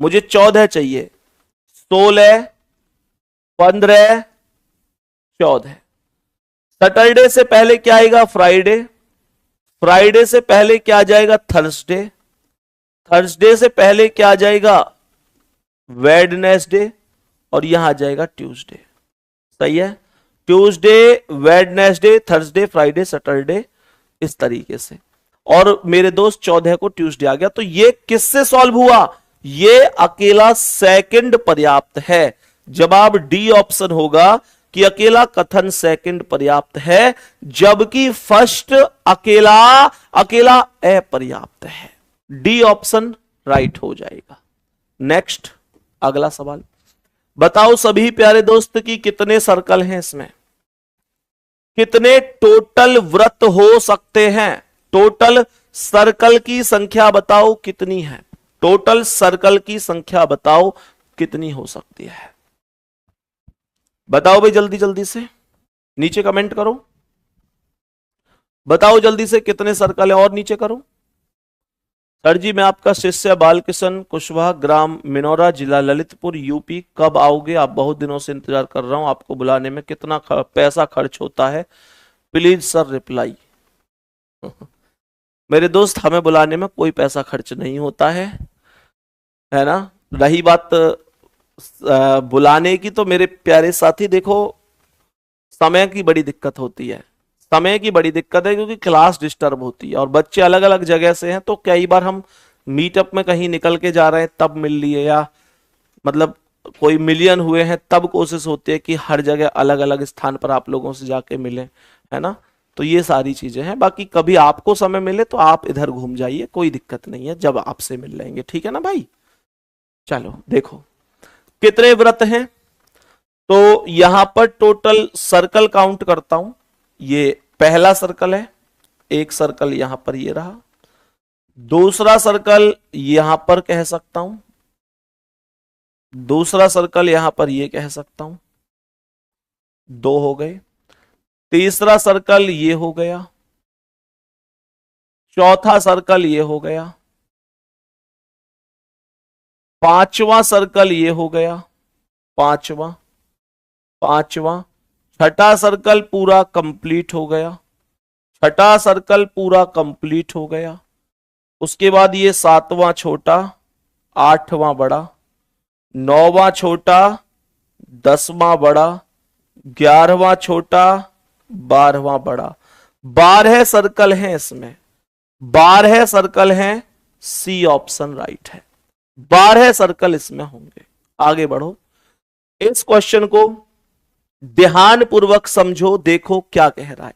मुझे 14 चाहिए, 16, 15, 14। सैटरडे से पहले क्या आएगा? फ्राइडे। फ्राइडे से पहले क्या आ जाएगा? थर्सडे। थर्सडे से पहले क्या आ जाएगा? वेडनेसडे। और यहां आ जाएगा ट्यूसडे। सही है? Tuesday, Wednesday, Thursday, Friday, Saturday, इस तरीके से। और मेरे दोस्त 14 को ट्यूसडे आ गया। तो ये किससे सॉल्व हुआ? ये अकेला सेकंड पर्याप्त है। जवाब डी ऑप्शन होगा कि अकेला कथन सेकंड पर्याप्त है, जबकि फर्स्ट अकेला अकेला अपर्याप्त है। डी ऑप्शन राइट हो जाएगा। नेक्स्ट, अगला सवाल। बताओ सभी प्यारे दोस्त कि कितने सर्कल हैं इसमें? कितने टोटल वृत्त हो सकते हैं? टोटल सर्कल की संख्या बताओ कितनी है? टोटल सर्कल की संख्या बताओ कितनी हो सकती है? बताओ भाई, जल्दी जल्दी से नीचे कमेंट करो। बताओ जल्दी से कितने सर्कल है, और नीचे करो। सर जी, मैं आपका शिष्य बालकिशन कुशवाहा, ग्राम मिनौरा, जिला ललितपुर, यूपी। कब आओगे आप? बहुत दिनों से इंतजार कर रहा हूं आपको बुलाने में। कितना पैसा खर्च होता है? Please sir reply. मेरे दोस्त, हमें बुलाने में कोई पैसा खर्च नहीं होता है ना। रही बात बुलाने की, तो मेरे प्यारे साथी देखो, समय की बड़ी दिक्कत होती है। समय की बड़ी दिक्कत है क्योंकि क्लास डिस्टर्ब होती है और बच्चे अलग अलग जगह से हैं। तो कई बार हम मीटअप में कहीं निकल के जा रहे हैं तब मिल लिए, या मतलब कोई मिलियन हुए हैं तब कोशिश होती है कि हर जगह अलग अलग स्थान पर आप लोगों से जाके मिले, है ना। तो ये सारी चीजें हैं। बाकी कभी आपको समय मिले तो आप इधर घूम जाइए, कोई दिक्कत नहीं है, जब आपसे मिल लेंगे, ठीक है ना भाई। चलो देखो कितने व्रत हैं। तो यहां पर टोटल सर्कल काउंट करता हूं। ये पहला सर्कल है, एक सर्कल यहां पर ये रहा, दूसरा सर्कल यहां पर कह सकता हूं, दूसरा सर्कल यहां पर ये कह सकता हूं, 2 हो गए। तीसरा सर्कल ये हो गया, चौथा सर्कल ये हो गया, पांचवा सर्कल ये हो गया, पांचवा, छठा सर्कल पूरा कंप्लीट हो गया, छठा सर्कल पूरा कंप्लीट हो गया। उसके बाद ये 7वां छोटा, 8वां बड़ा, 9वां छोटा, 10वां बड़ा, 11वां छोटा, 12वां बड़ा। 12 सर्कल हैं इसमें, 12 सर्कल हैं। सी ऑप्शन राइट है, 12 सर्कल इसमें होंगे। आगे बढ़ो, इस क्वेश्चन को ध्यान पूर्वक समझो, देखो क्या कह रहा है।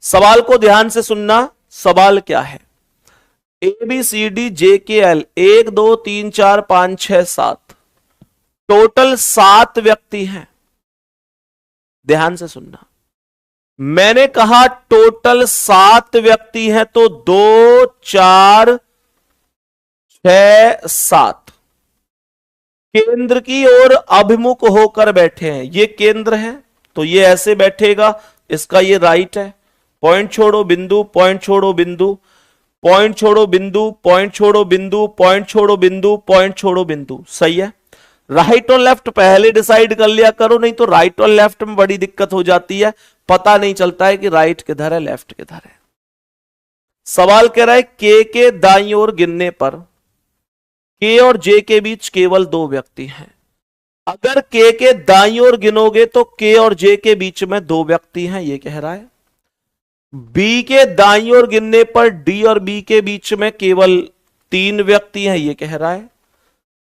सवाल को ध्यान से सुनना। सवाल क्या है? A B C D J के एल 1 2 3 4 5 6 7, टोटल 7 व्यक्ति हैं। ध्यान से सुनना, मैंने कहा टोटल 7 व्यक्ति हैं, तो 2 4 6 7 केंद्र की ओर अभिमुख होकर बैठे हैं। ये केंद्र है तो ये ऐसे बैठेगा, इसका ये राइट है। पॉइंट छोड़ो बिंदु, पॉइंट छोड़ो बिंदु, पॉइंट छोड़ो बिंदु, पॉइंट छोड़ो बिंदु, पॉइंट छोड़ो बिंदु, पॉइंट छोड़ो बिंदु। सही है। राइट और लेफ्ट पहले डिसाइड कर लिया करो, नहीं तो राइट और लेफ्ट में बड़ी दिक्कत हो जाती है, पता नहीं चलता है कि राइट किधर है लेफ्ट किधर है। सवाल कह रहा है के दाईं ओर गिनने पर के और जे के बीच केवल 2 व्यक्ति हैं। अगर के दाईं ओर गिनोगे तो के और जे के बीच में 2 व्यक्ति हैं, ये कह रहा है। बी के दाईं ओर गिनने पर डी और बी के बीच में केवल 3 व्यक्ति हैं, ये कह रहा है।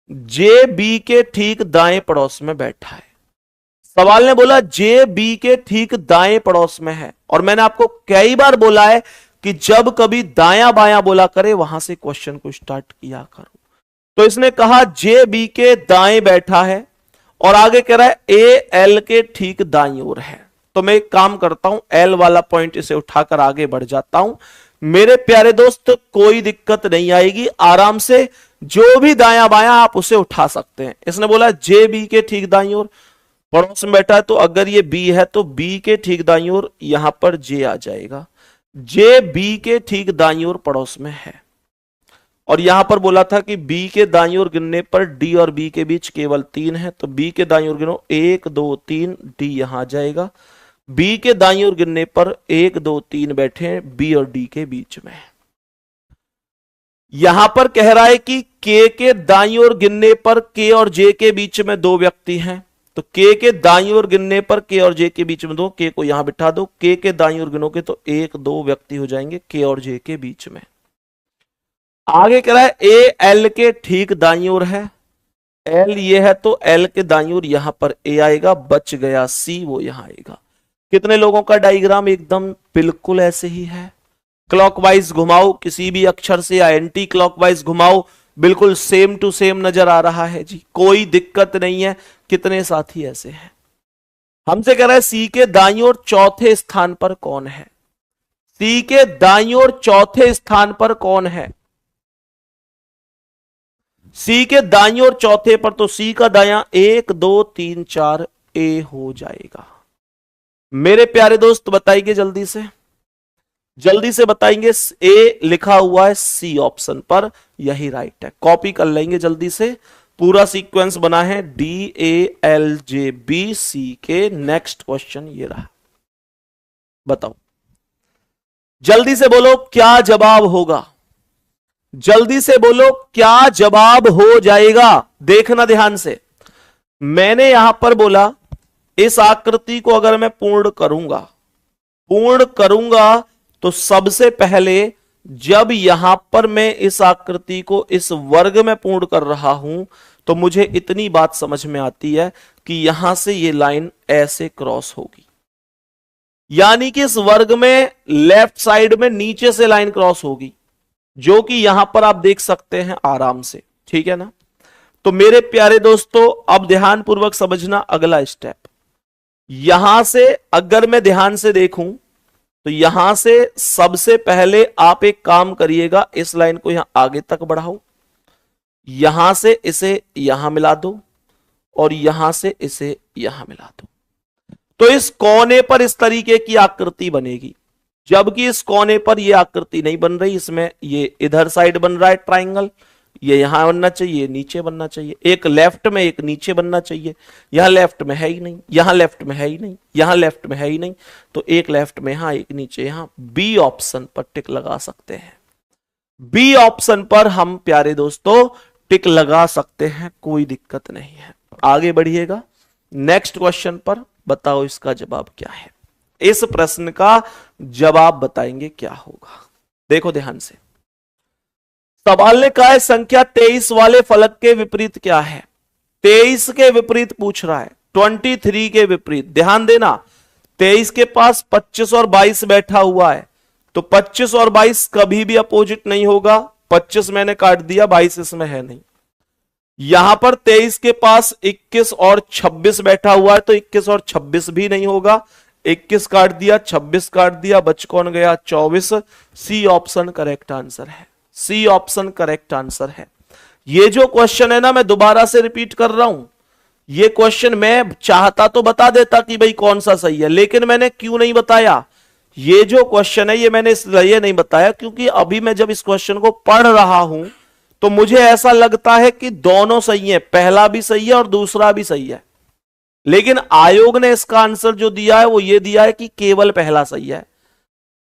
जे बी के ठीक दाएं पड़ोस में बैठा है। सवाल ने बोला जे बी के ठीक दाएं पड़ोस में है, और मैंने आपको कई बार बोला है कि जब कभी दाया बाया बोला करे वहां से क्वेश्चन को स्टार्ट किया करो। तो इसने कहा जे बी के दाएं बैठा है, और आगे कह रहा है ए एल के ठीक दाईं ओर है। तो मैं एक काम करता हूं, एल वाला पॉइंट इसे उठाकर आगे बढ़ जाता हूं। मेरे प्यारे दोस्त कोई दिक्कत नहीं आएगी, आराम से जो भी दाया बाया आप उसे उठा सकते हैं। इसने बोला जे बी के ठीक दाईं ओर, पड़ोस में बैठा है, तो अगर ये बी है तो बी के ठीक दाईं ओर यहां पर जे आ जाएगा। जे बी के ठीक दाईं ओर पड़ोस में है, और यहां पर बोला था कि बी के दाईं ओर गिनने पर डी और बी के बीच केवल 3 है, तो बी के दाईं ओर गिनो 1 2 3, डी यहां आ जाएगा। बी के दाईं ओर गिनने पर 1 2 3 बैठे हैं बी और डी के बीच में। यहां पर कह रहा है कि के दाईं ओर गिनने पर के और जे के बीच में 2 व्यक्ति हैं, तो के दाईं ओर गिनने पर के और जे के बीच में 2, के को यहां बिठा दो, के दाईं ओर गिनोगे तो 1 2 व्यक्ति हो जाएंगे के और जे के बीच में। आगे कह रहा है ए एल के ठीक दाईं ओर है, एल ये है तो एल के दाईं ओर यहां पर ए आएगा, बच गया सी, वो यहां आएगा। कितने लोगों का डायग्राम एकदम बिल्कुल ऐसे ही है। क्लॉकवाइज घुमाओ किसी भी अक्षर से या एंटी क्लॉकवाइज घुमाओ, बिल्कुल सेम टू सेम नजर आ रहा है जी, कोई दिक्कत नहीं है। कितने साथी ऐसे हैं? हमसे कह रहा है सी के दाईं ओर चौथे स्थान पर कौन है? सी के दाईं ओर चौथे स्थान पर कौन है? सी के दाईं ओर चौथे पर, तो सी का दायां 1 2 3 4 ए हो जाएगा। मेरे प्यारे दोस्त बताइए जल्दी से बताएंगे। ए लिखा हुआ है सी ऑप्शन पर, यही राइट है। कॉपी कर लेंगे जल्दी से, पूरा सीक्वेंस बना है DALJB C के। नेक्स्ट क्वेश्चन ये रहा, बताओ जल्दी से बोलो क्या जवाब होगा, जल्दी से बोलो क्या जवाब हो जाएगा। देखना ध्यान से, मैंने यहां पर बोला इस आकृति को अगर मैं पूर्ण करूंगा तो सबसे पहले जब यहां पर मैं इस आकृति को इस वर्ग में पूर्ण कर रहा हूं तो मुझे इतनी बात समझ में आती है कि यहां से ये लाइन ऐसे क्रॉस होगी, यानी कि इस वर्ग में लेफ्ट साइड में नीचे से लाइन क्रॉस होगी, जो कि यहां पर आप देख सकते हैं आराम से, ठीक है ना। तो मेरे प्यारे दोस्तों अब ध्यानपूर्वक समझना अगला स्टेप। यहां से अगर मैं ध्यान से देखूं तो यहां से सबसे पहले आप एक काम करिएगा, इस लाइन को यहां आगे तक बढ़ाओ, यहां से इसे यहां मिला दो और यहां से इसे यहां मिला दो, तो इस कोने पर इस तरीके की आकृति बनेगी। जबकि इस कोने पर यह आकृति नहीं बन रही, इसमें ये इधर साइड बन रहा है ट्राइंगल, ये यहां बनना चाहिए, नीचे बनना चाहिए, एक लेफ्ट में एक नीचे बनना चाहिए। यहां लेफ्ट में है ही नहीं, यहां लेफ्ट में है ही नहीं, यहां लेफ्ट में है ही नहीं, तो एक लेफ्ट में यहां एक नीचे यहां। बी ऑप्शन पर टिक लगा सकते हैं, बी ऑप्शन पर हम प्यारे दोस्तों टिक लगा सकते हैं, कोई दिक्कत नहीं है। आगे बढ़िएगा नेक्स्ट क्वेश्चन पर, बताओ इसका जवाब क्या है। इस प्रश्न का जवाब बताएंगे क्या होगा। देखो ध्यान से, सवाल ने कहा है संख्या 23 वाले फलक के विपरीत क्या है। 23 के विपरीत पूछ रहा है, 23 के विपरीत। ध्यान देना, 23 के पास 25 और 22 बैठा हुआ है, तो 25 और 22 कभी भी अपोजिट नहीं होगा। 25 मैंने काट दिया, 22 इसमें है नहीं। यहां पर 23 के पास 21 और 26 बैठा हुआ है, तो 21 और 26 भी नहीं होगा। 21 काट दिया, 26 काट दिया, बच कौन गया? 24। सी ऑप्शन करेक्ट आंसर है, सी ऑप्शन करेक्ट आंसर है। ये जो क्वेश्चन है ना, मैं दोबारा से रिपीट कर रहा हूं, ये क्वेश्चन मैं चाहता तो बता देता कि भाई कौन सा सही है, लेकिन मैंने क्यों नहीं बताया। ये जो क्वेश्चन है ये मैंने इसलिए नहीं बताया क्योंकि अभी मैं जब इस क्वेश्चन को पढ़ रहा हूं तो मुझे ऐसा लगता है कि दोनों सही है, पहला भी सही है और दूसरा भी सही है, लेकिन आयोग ने इसका आंसर जो दिया है वो ये दिया है कि केवल पहला सही है।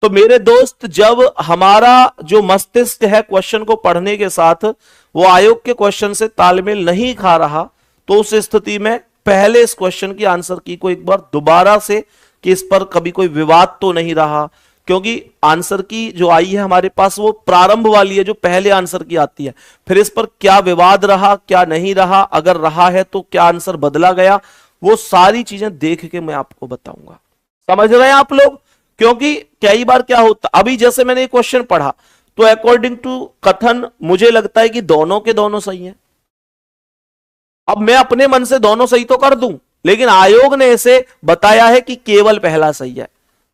तो मेरे दोस्त, जब हमारा जो मस्तिष्क है क्वेश्चन को पढ़ने के साथ वो आयोग के क्वेश्चन से तालमेल नहीं खा रहा, तो उस स्थिति में पहले इस क्वेश्चन की आंसर की को एक बार दोबारा से, कि इस पर कभी कोई विवाद तो नहीं रहा, क्योंकि आंसर की जो आई है हमारे पास वो प्रारंभ वाली है जो पहले आंसर की आती है। फिर इस पर क्या विवाद रहा, क्या नहीं रहा, अगर रहा है तो क्या आंसर बदला गया, वो सारी चीजें देख के मैं आपको बताऊंगा। समझ रहे हैं आप लोग? क्योंकि कई बार क्या होता, अभी जैसे मैंने ये क्वेश्चन पढ़ा तो अकॉर्डिंग टू कथन मुझे लगता है कि दोनों के दोनों सही हैं। अब मैं अपने मन से दोनों सही तो कर दूं, लेकिन आयोग ने इसे बताया है कि केवल पहला सही है।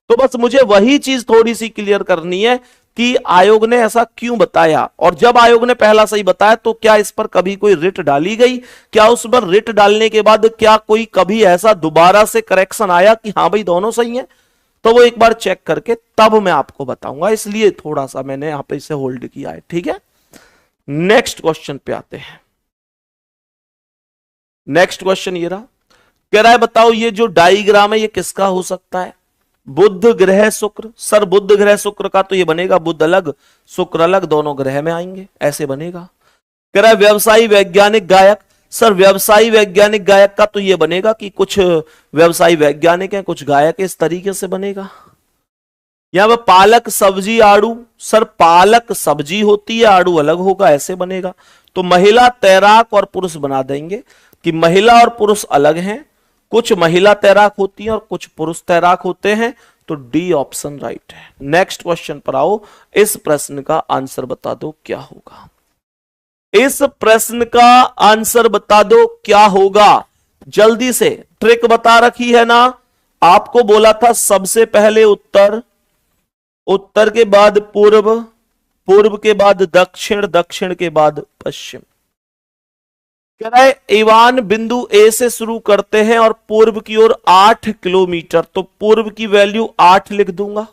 तो बस मुझे वही चीज थोड़ी सी क्लियर करनी है कि आयोग ने ऐसा क्यों बताया, और जब आयोग ने पहला सही बताया तो क्या इस पर कभी कोई रिट डाली गई, क्या उस पर रिट डालने के बाद क्या कोई कभी ऐसा दोबारा से करेक्शन आया कि हाँ भाई दोनों सही हैं, तो वो एक बार चेक करके तब मैं आपको बताऊंगा, इसलिए थोड़ा सा मैंने यहां पे इसे होल्ड किया है। ठीक है, नेक्स्ट क्वेश्चन पे आते हैं। नेक्स्ट क्वेश्चन ये रहा, कह रहा है बताओ ये जो डायग्राम है ये किसका हो सकता है। बुध ग्रह शुक्र, सर बुध ग्रह शुक्र का तो ये बनेगा बुध अलग शुक्र अलग, दोनों ग्रह में आएंगे, ऐसे बनेगा। कह रहा है व्यवसायी वैज्ञानिक गायक, सर व्यवसायी वैज्ञानिक गायक का तो ये बनेगा कि कुछ व्यवसायी वैज्ञानिक हैं कुछ गायक, इस तरीके से बनेगा। यहां पर पालक सब्जी आड़ू, सर पालक सब्जी होती है आड़ू अलग होगा, ऐसे बनेगा। तो महिला तैराक और पुरुष बना देंगे कि महिला और पुरुष अलग हैं, कुछ महिला तैराक होती हैं और कुछ पुरुष तैराक होते हैं, तो डी ऑप्शन राइट है। नेक्स्ट क्वेश्चन पर आओ, इस प्रश्न का आंसर बता दो क्या होगा। इस प्रश्न का आंसर बता दो क्या होगा, जल्दी से, ट्रिक बता रखी है ना, आपको बोला था सबसे पहले उत्तर, उत्तर के बाद पूर्व, पूर्व के बाद दक्षिण, दक्षिण के बाद पश्चिम। कह रहा है इवान बिंदु ए से शुरू करते हैं और पूर्व की ओर 8 किलोमीटर, तो पूर्व की वैल्यू 8 लिख दूंगा।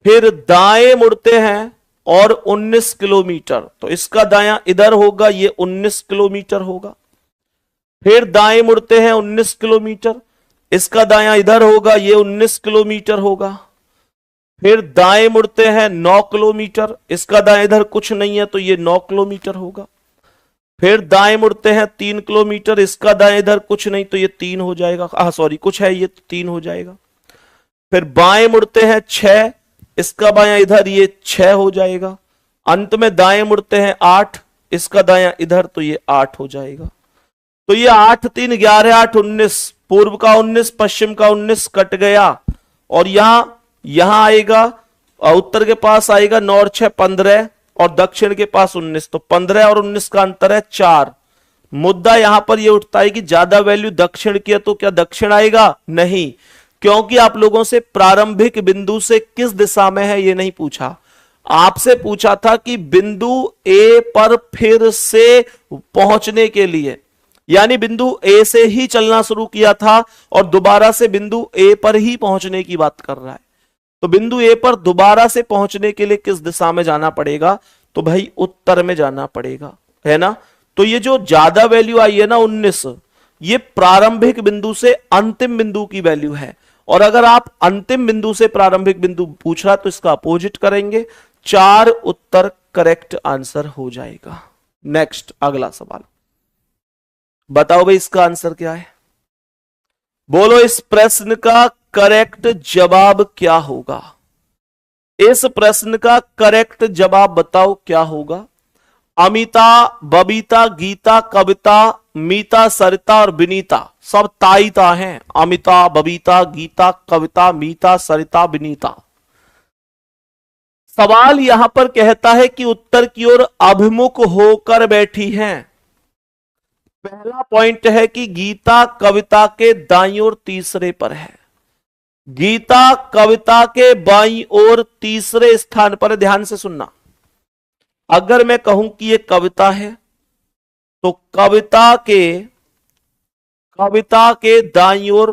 फिर दाएं मुड़ते हैं और 19 किलोमीटर, तो इसका दायां इधर होगा, ये 19 किलोमीटर होगा। फिर दाएं मुड़ते हैं 19 किलोमीटर, इसका दायां इधर होगा, ये 19 किलोमीटर होगा। फिर दाएं मुड़ते हैं 9 किलोमीटर, इसका दाएं इधर कुछ नहीं है तो ये 9 किलोमीटर होगा। फिर दाएं मुड़ते हैं 3 किलोमीटर, इसका दाएं इधर कुछ नहीं तो ये 3 हो जाएगा, सॉरी कुछ है, ये 3 हो जाएगा। फिर बाएं मुड़ते हैं 6, इसका बायां इधर, ये 6 हो जाएगा। अंत में दाएं मुड़ते हैं 8, इसका दायां इधर तो ये 8 हो जाएगा। तो ये 8 3 11 8 19, पूर्व का 19 पश्चिम का 19 कट गया, और यहां आएगा उत्तर के पास आएगा 9 और 6 15 और दक्षिण के पास 19, तो 15 और 19 का अंतर है 4। मुद्दा यहां पर यह उठता है कि ज्यादा वैल्यू दक्षिण की है तो क्या दक्षिण आएगा, नहीं, क्योंकि आप लोगों से प्रारंभिक बिंदु से किस दिशा में है ये नहीं पूछा, आपसे पूछा था कि बिंदु ए पर फिर से पहुंचने के लिए, यानी बिंदु ए से ही चलना शुरू किया था और दोबारा से बिंदु ए पर ही पहुंचने की बात कर रहा है। तो बिंदु ए पर दोबारा से पहुंचने के लिए किस दिशा में जाना पड़ेगा, तो भाई उत्तर में जाना पड़ेगा, है ना। तो ये जो ज्यादा वैल्यू आई है ना 19, ये प्रारंभिक बिंदु से अंतिम बिंदु की वैल्यू है, और अगर आप अंतिम बिंदु से प्रारंभिक बिंदु पूछ रहा तो इसका अपोजिट करेंगे, 4 उत्तर करेक्ट आंसर हो जाएगा। नेक्स्ट अगला सवाल बताओ भाई इसका आंसर क्या है, बोलो इस प्रश्न का करेक्ट जवाब क्या होगा। इस प्रश्न का करेक्ट जवाब बताओ क्या होगा। अमिता, बबीता, गीता, कविता, मीता, सरिता और विनीता सब ताईता हैं। अमिता, बबीता, गीता, कविता, मीता, सरिता, विनीता। सवाल यहां पर कहता है कि उत्तर की ओर अभिमुख होकर बैठी हैं। पहला पॉइंट है कि गीता कविता के दाईं ओर तीसरे पर है, गीता कविता के बाईं ओर तीसरे स्थान पर। ध्यान से सुनना, अगर मैं कहूं कि ये कविता है तो कविता के दाईं ओर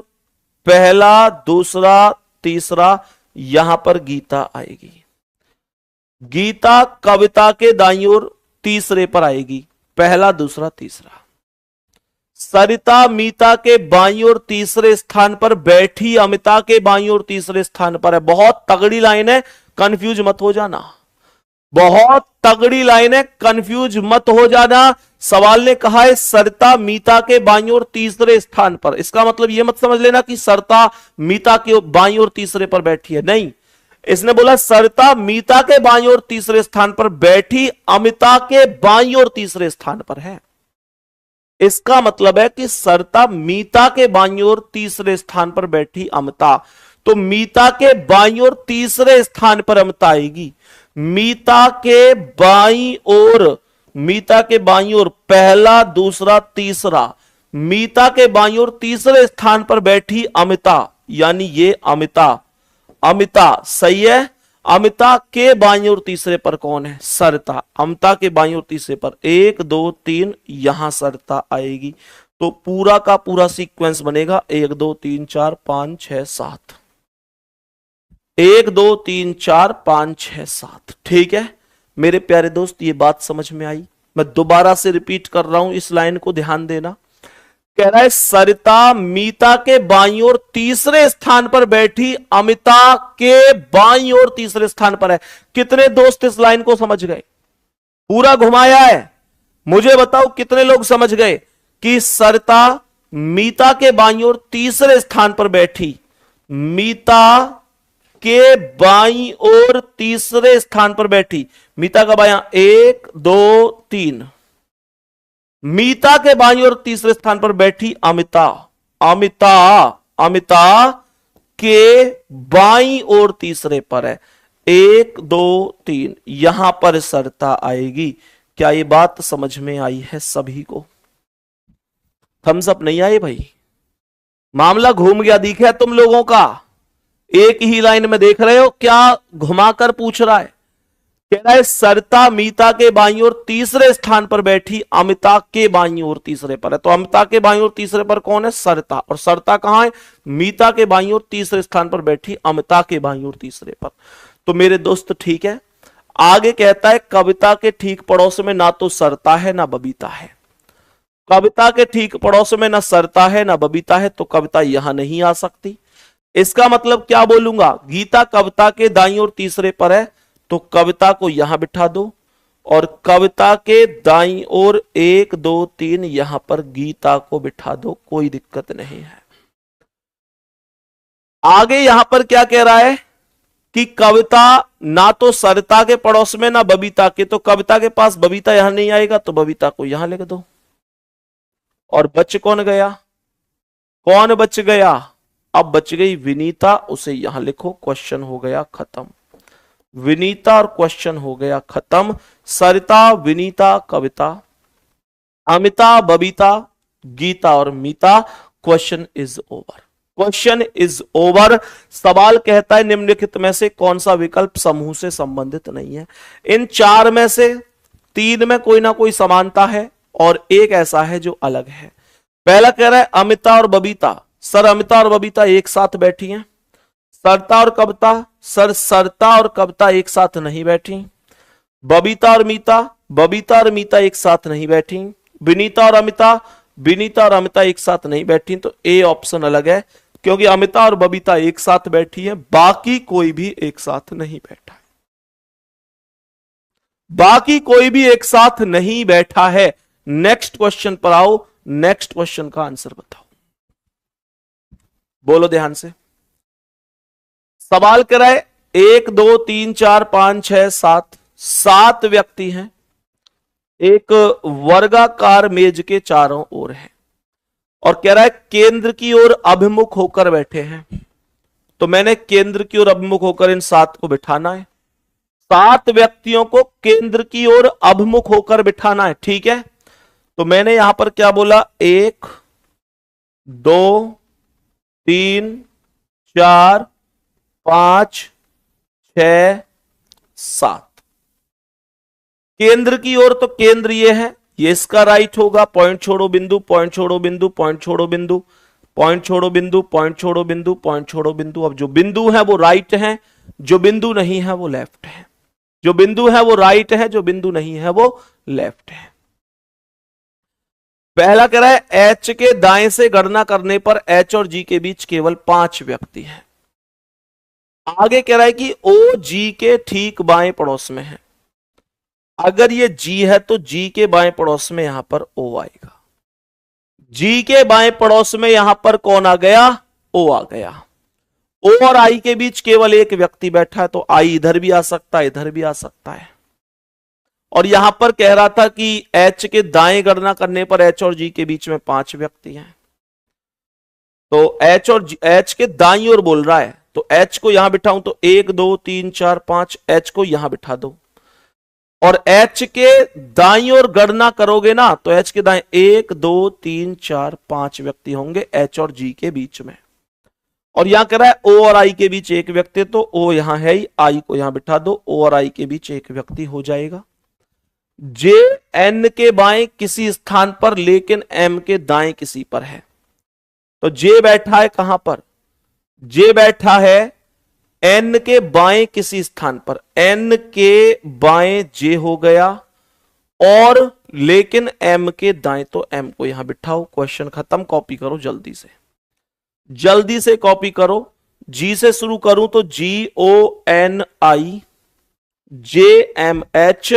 पहला, दूसरा, तीसरा, यहां पर गीता आएगी। गीता कविता के दाईं ओर तीसरे पर आएगी, पहला, दूसरा, तीसरा। सरिता मीता के बाईं ओर तीसरे स्थान पर बैठी, अमिता के बाईं ओर तीसरे स्थान पर है। बहुत तगड़ी लाइन है, कंफ्यूज मत हो जाना, बहुत तगड़ी लाइन है, कंफ्यूज मत हो जाना। सवाल ने कहा है सरिता मीता के बाईं ओर तीसरे स्थान पर, इसका मतलब यह मत समझ लेना कि सरिता मीता के बाईं ओर तीसरे पर बैठी है, नहीं, इसने बोला सरिता मीता के बाईं ओर तीसरे स्थान पर बैठी, अमिता के बाईं ओर तीसरे स्थान पर है। इसका मतलब है कि सरिता मीता के बाईं ओर तीसरे स्थान पर बैठी अमिता, तो मीता के बाईं ओर तीसरे स्थान पर अमिता आएगी। मीता के बाईं ओर, मीता के बाईं ओर पहला, दूसरा, तीसरा, मीता के बाईं ओर तीसरे स्थान पर बैठी अमिता, यानी ये अमिता, अमिता सही है। अमिता के बाईं ओर तीसरे पर कौन है? सरिता। अमिता के बाईं ओर तीसरे पर 1 2 3, यहां सरिता आएगी। तो पूरा का पूरा सीक्वेंस बनेगा 1 2 3 4 5 6 7, 1 2 3 4 5 6 7। ठीक है मेरे प्यारे दोस्त, ये बात समझ में आई? मैं दोबारा से रिपीट कर रहा हूं, इस लाइन को ध्यान देना। कह रहा है सरिता मीता के बाईं ओर तीसरे स्थान पर बैठी, अमिता के बाईं ओर तीसरे स्थान पर है। कितने दोस्त इस लाइन को समझ गए? पूरा घुमाया है, मुझे बताओ कितने लोग समझ गए कि सरिता मीता के बाईं ओर तीसरे स्थान पर बैठी, मीता के बाईं ओर तीसरे स्थान पर बैठी। मीता का बायां 1 2 3, मीता के बाईं ओर तीसरे स्थान पर बैठी अमिता, अमिता अमिता के बाईं ओर तीसरे पर है 1 2 3, यहां पर सरिता आएगी। क्या ये बात समझ में आई है सभी को? थम्स अप नहीं आए भाई? मामला घूम गया दिखा तुम लोगों का? एक ही लाइन में देख रहे हो क्या घुमाकर पूछ रहा है? कह रहा है सरिता मीता के बाईं ओर तीसरे स्थान पर बैठी, अमिता के बाईं ओर तीसरे पर है। तो अमिता के बाईं ओर तीसरे पर कौन है? सरिता। और सरिता कहां है? मीता के बाईं ओर तीसरे स्थान पर बैठी, अमिता के बाईं ओर तीसरे पर। तो मेरे दोस्त ठीक है, आगे कहता है कविता के ठीक पड़ोस में ना तो सरिता है ना बबीता है। कविता के ठीक पड़ोस में ना सरिता है ना बबीता है, तो कविता यहां नहीं आ सकती। इसका मतलब क्या बोलूंगा? गीता कविता के दाईं ओर तीसरे पर है, तो कविता को यहां बिठा दो, और कविता के दाईं ओर 1 2 3 यहां पर गीता को बिठा दो, कोई दिक्कत नहीं है। आगे यहां पर क्या कह रहा है कि कविता ना तो सरिता के पड़ोस में ना बबीता के, तो कविता के पास बबीता यहां नहीं आएगा, तो बबीता को यहां लिख दो। और बच कौन गया? कौन बच गया? अब बच गई विनीता, उसे यहां लिखो। क्वेश्चन हो गया खत्म। विनीता और क्वेश्चन हो गया खत्म। सरिता विनीता कविता, अमिता बबीता गीता और Meeta, question is over. Question is over. सवाल कहता है निम्नलिखित में से कौन सा विकल्प समूह से संबंधित नहीं है? इन 4 में से 3 में कोई ना कोई समानता है और एक ऐसा है जो अलग है। पहला कह रहा है अमिता और बबीता। सर अमिता और बबीता एक साथ बैठी हैं। सरिता और कविता, सर सरिता और कविता एक साथ नहीं बैठी। बबीता और मीता एक साथ नहीं बैठी। विनीता और अमिता एक साथ नहीं बैठी। तो ए ऑप्शन अलग है, क्योंकि अमिता और बबीता एक साथ बैठी है, बाकी कोई भी एक साथ नहीं बैठा है। बाकी कोई भी एक साथ नहीं बैठा है। नेक्स्ट क्वेश्चन पर आओ, नेक्स्ट क्वेश्चन का आंसर बताओ, बोलो ध्यान से। सवाल कराए 1 2 3 4 5 6 7, 7 व्यक्ति हैं, एक वर्गाकार मेज के चारों ओर है, और कह रहा है केंद्र की ओर अभिमुख होकर बैठे हैं। तो मैंने केंद्र की ओर अभिमुख होकर इन 7 को बिठाना है। 7 व्यक्तियों को केंद्र की ओर अभिमुख होकर बिठाना है, ठीक है। तो मैंने यहां पर क्या बोला? 1 2 3 4 5 6 7। केंद्र की ओर, तो केंद्र ये है, ये इसका राइट होगा। पॉइंट छोड़ो बिंदु, पॉइंट छोड़ो बिंदु, पॉइंट छोड़ो बिंदु, पॉइंट छोड़ो बिंदु, पॉइंट छोड़ो बिंदु, पॉइंट छोड़ो बिंदु। अब जो बिंदु है वो राइट है, जो बिंदु नहीं है वो लेफ्ट है। जो बिंदु है वो राइट है, जो बिंदु नहीं है वो लेफ्ट है। पहला कह रहा है एच के दाएं से गणना करने पर एच और जी के बीच केवल 5 व्यक्ति हैं। आगे कह रहा है कि ओ जी के ठीक बाएं पड़ोस में है। अगर ये जी है तो जी के बाएं पड़ोस में यहां पर ओ आएगा। जी के बाएं पड़ोस में यहां पर कौन आ गया? ओ आ गया। ओ और आई के बीच केवल एक व्यक्ति बैठा है, तो आई इधर भी आ सकता है, इधर भी आ सकता है। और यहां पर कह रहा था कि एच के दाएं गणना करने पर एच और जी के बीच में 5 व्यक्ति हैं। तो एच के दाईं ओर बोल रहा है, तो एच को यहां बिठाऊं तो 1 2 3 4 5, एच को यहां बिठा दो। और एच के दाईं ओर गणना करोगे ना, तो एच के दाएं 1 2 3 4 5 व्यक्ति होंगे एच और जी के बीच में। और यहां कह रहा है ओ और आई के बीच एक व्यक्ति, तो ओ यहां है ही, आई को यहां बिठा दो, ओ और आई के बीच एक व्यक्ति हो जाएगा। जे एन के बाएं किसी स्थान पर लेकिन एम के दाएं किसी पर है। तो जे बैठा है कहां पर, जे बैठा है एन के बाएं किसी स्थान पर, एन के बाएं जे हो गया, और लेकिन एम के दाएं, तो एम को यहां बिठाओ। क्वेश्चन खत्म, कॉपी करो जल्दी से, जल्दी से कॉपी करो। जी से शुरू करूं तो जी ओ एन आई जे एम एच,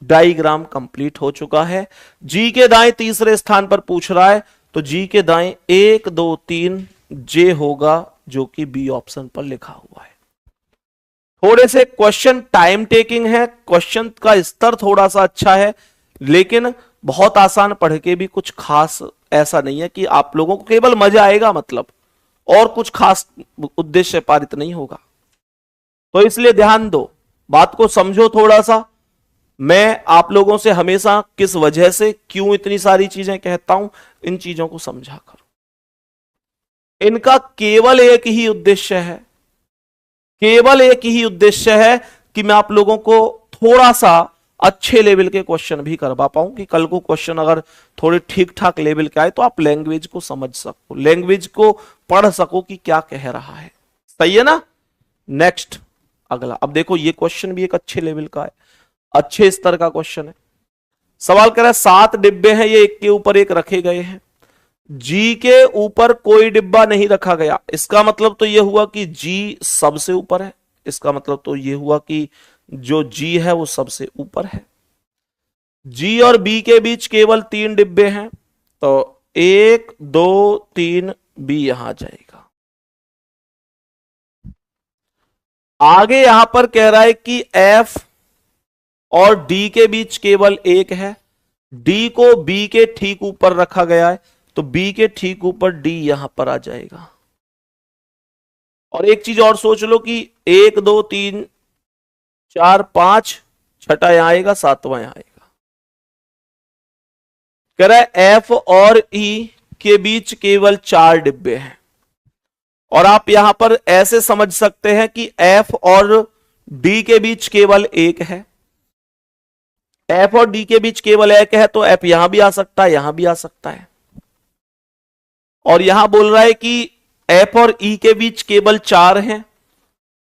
डाइग्राम कंप्लीट हो चुका है। जी के दाएं तीसरे स्थान पर पूछ रहा है, तो जी के दाएं 1 2 3 जे होगा, जो कि बी ऑप्शन पर लिखा हुआ है। थोड़े से क्वेश्चन टाइम टेकिंग है, क्वेश्चन का स्तर थोड़ा सा अच्छा है, लेकिन बहुत आसान, पढ़ के भी कुछ खास ऐसा नहीं है कि आप लोगों को केवल मजा आएगा, मतलब और कुछ खास उद्देश्य पारित नहीं होगा। तो इसलिए ध्यान दो, बात को समझो थोड़ा सा। मैं आप लोगों से हमेशा किस वजह से, क्यों इतनी सारी चीजें कहता हूं, इन चीजों को समझा करो। इनका केवल एक ही उद्देश्य है, केवल एक ही उद्देश्य है कि मैं आप लोगों को थोड़ा सा अच्छे लेवल के क्वेश्चन भी करवा पाऊं, कि कल को क्वेश्चन अगर थोड़े ठीक ठाक लेवल के आए तो आप लैंग्वेज को समझ सको, लैंग्वेज को पढ़ सको कि क्या कह रहा है। सही है ना। नेक्स्ट अगला, अब देखो ये क्वेश्चन भी एक अच्छे लेवल का है, अच्छे स्तर का क्वेश्चन है। सवाल कर रहा है 7 डिब्बे हैं, ये एक के ऊपर एक रखे गए हैं, जी के ऊपर कोई डिब्बा नहीं रखा गया। इसका मतलब तो यह हुआ कि जी सबसे ऊपर है, इसका मतलब तो यह हुआ कि जो जी है वो सबसे ऊपर है। जी और बी के बीच केवल 3 डिब्बे हैं, तो 1 2 3 बी यहां जाएगा। आगे यहां पर कह रहा है कि एफ और डी के बीच केवल एक है, डी को बी के ठीक ऊपर रखा गया है, तो बी के ठीक ऊपर डी यहां पर आ जाएगा। और एक चीज और सोच लो कि 1 2 3 4 5, छठा यहां आएगा, सातवां यहां आएगा। कह रहा है एफ और ई के बीच केवल 4 डिब्बे हैं, और आप यहां पर ऐसे समझ सकते हैं कि एफ और डी के बीच केवल एक है। एफ और डी के बीच केवल एक है, तो एफ यहां भी आ सकता है, यहां भी आ सकता है। और यहां बोल रहा है कि एफ और ई के बीच केवल 4 हैं,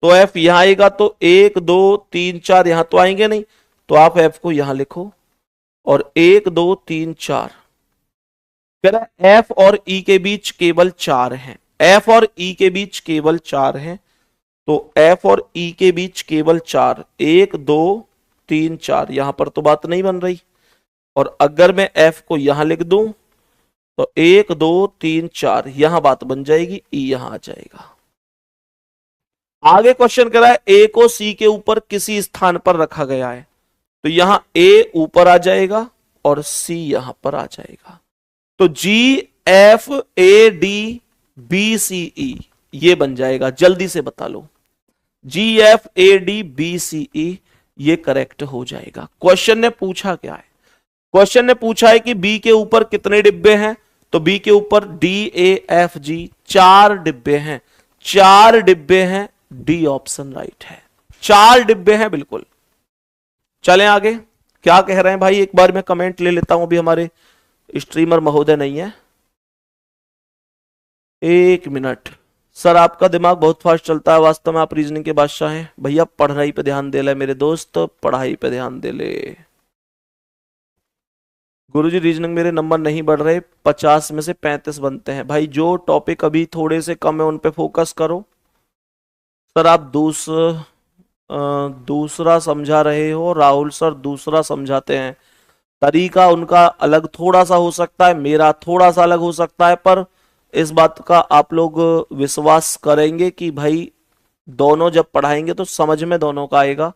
तो एफ यहां आएगा, तो 1 2 3 4 यहां तो आएंगे नहीं, तो आप एफ को यहां लिखो, और 1 2 3 4। कह रहा है एफ और ई के बीच केवल 4 हैं, एफ और ई के बीच केवल 4 हैं, तो एफ और ई के बीच केवल 4, 1 2 3 4, यहां पर तो बात नहीं बन रही। और अगर मैं एफ को यहां लिख दूं तो 1 2 3 4 यहां बात बन जाएगी, ई यहां आ जाएगा। आगे क्वेश्चन कह रहा है ए को सी के ऊपर किसी स्थान पर रखा गया है, तो यहां ए ऊपर आ जाएगा और सी यहां पर आ जाएगा। तो G F A D B C E ये बन जाएगा। जल्दी से बता लो, G F A D B C E ये करेक्ट हो जाएगा। क्वेश्चन ने पूछा क्या है, क्वेश्चन ने पूछा है कि बी के ऊपर कितने डिब्बे हैं, तो बी के ऊपर डी ए एफ जी 4 डिब्बे हैं, 4 डिब्बे हैं, डी ऑप्शन राइट है, 4 डिब्बे हैं बिल्कुल। चलें आगे, क्या कह रहे हैं भाई, एक बार मैं कमेंट ले लेता हूं, अभी हमारे स्ट्रीमर महोदय नहीं है। 1 मिनट सर, आपका दिमाग बहुत फास्ट चलता है, वास्तव में आप रीजनिंग के बादशाह हैं। भैया पढ़ाई पे ध्यान दे ले मेरे दोस्त, पढ़ाई पे ध्यान दे ले। गुरुजी रीजनिंग मेरे नंबर नहीं बढ़ रहे, 50 में से 35 बनते हैं। भाई जो टॉपिक अभी थोड़े से कम है उन पे फोकस करो। सर आप दूसरा समझा रहे हो, राहुल सर दूसरा समझाते हैं, तरीका उनका अलग थोड़ा सा हो सकता है, मेरा थोड़ा सा अलग हो सकता है, पर इस बात का आप लोग विश्वास करेंगे कि भाई दोनों जब पढ़ाएंगे तो समझ में दोनों का आएगा।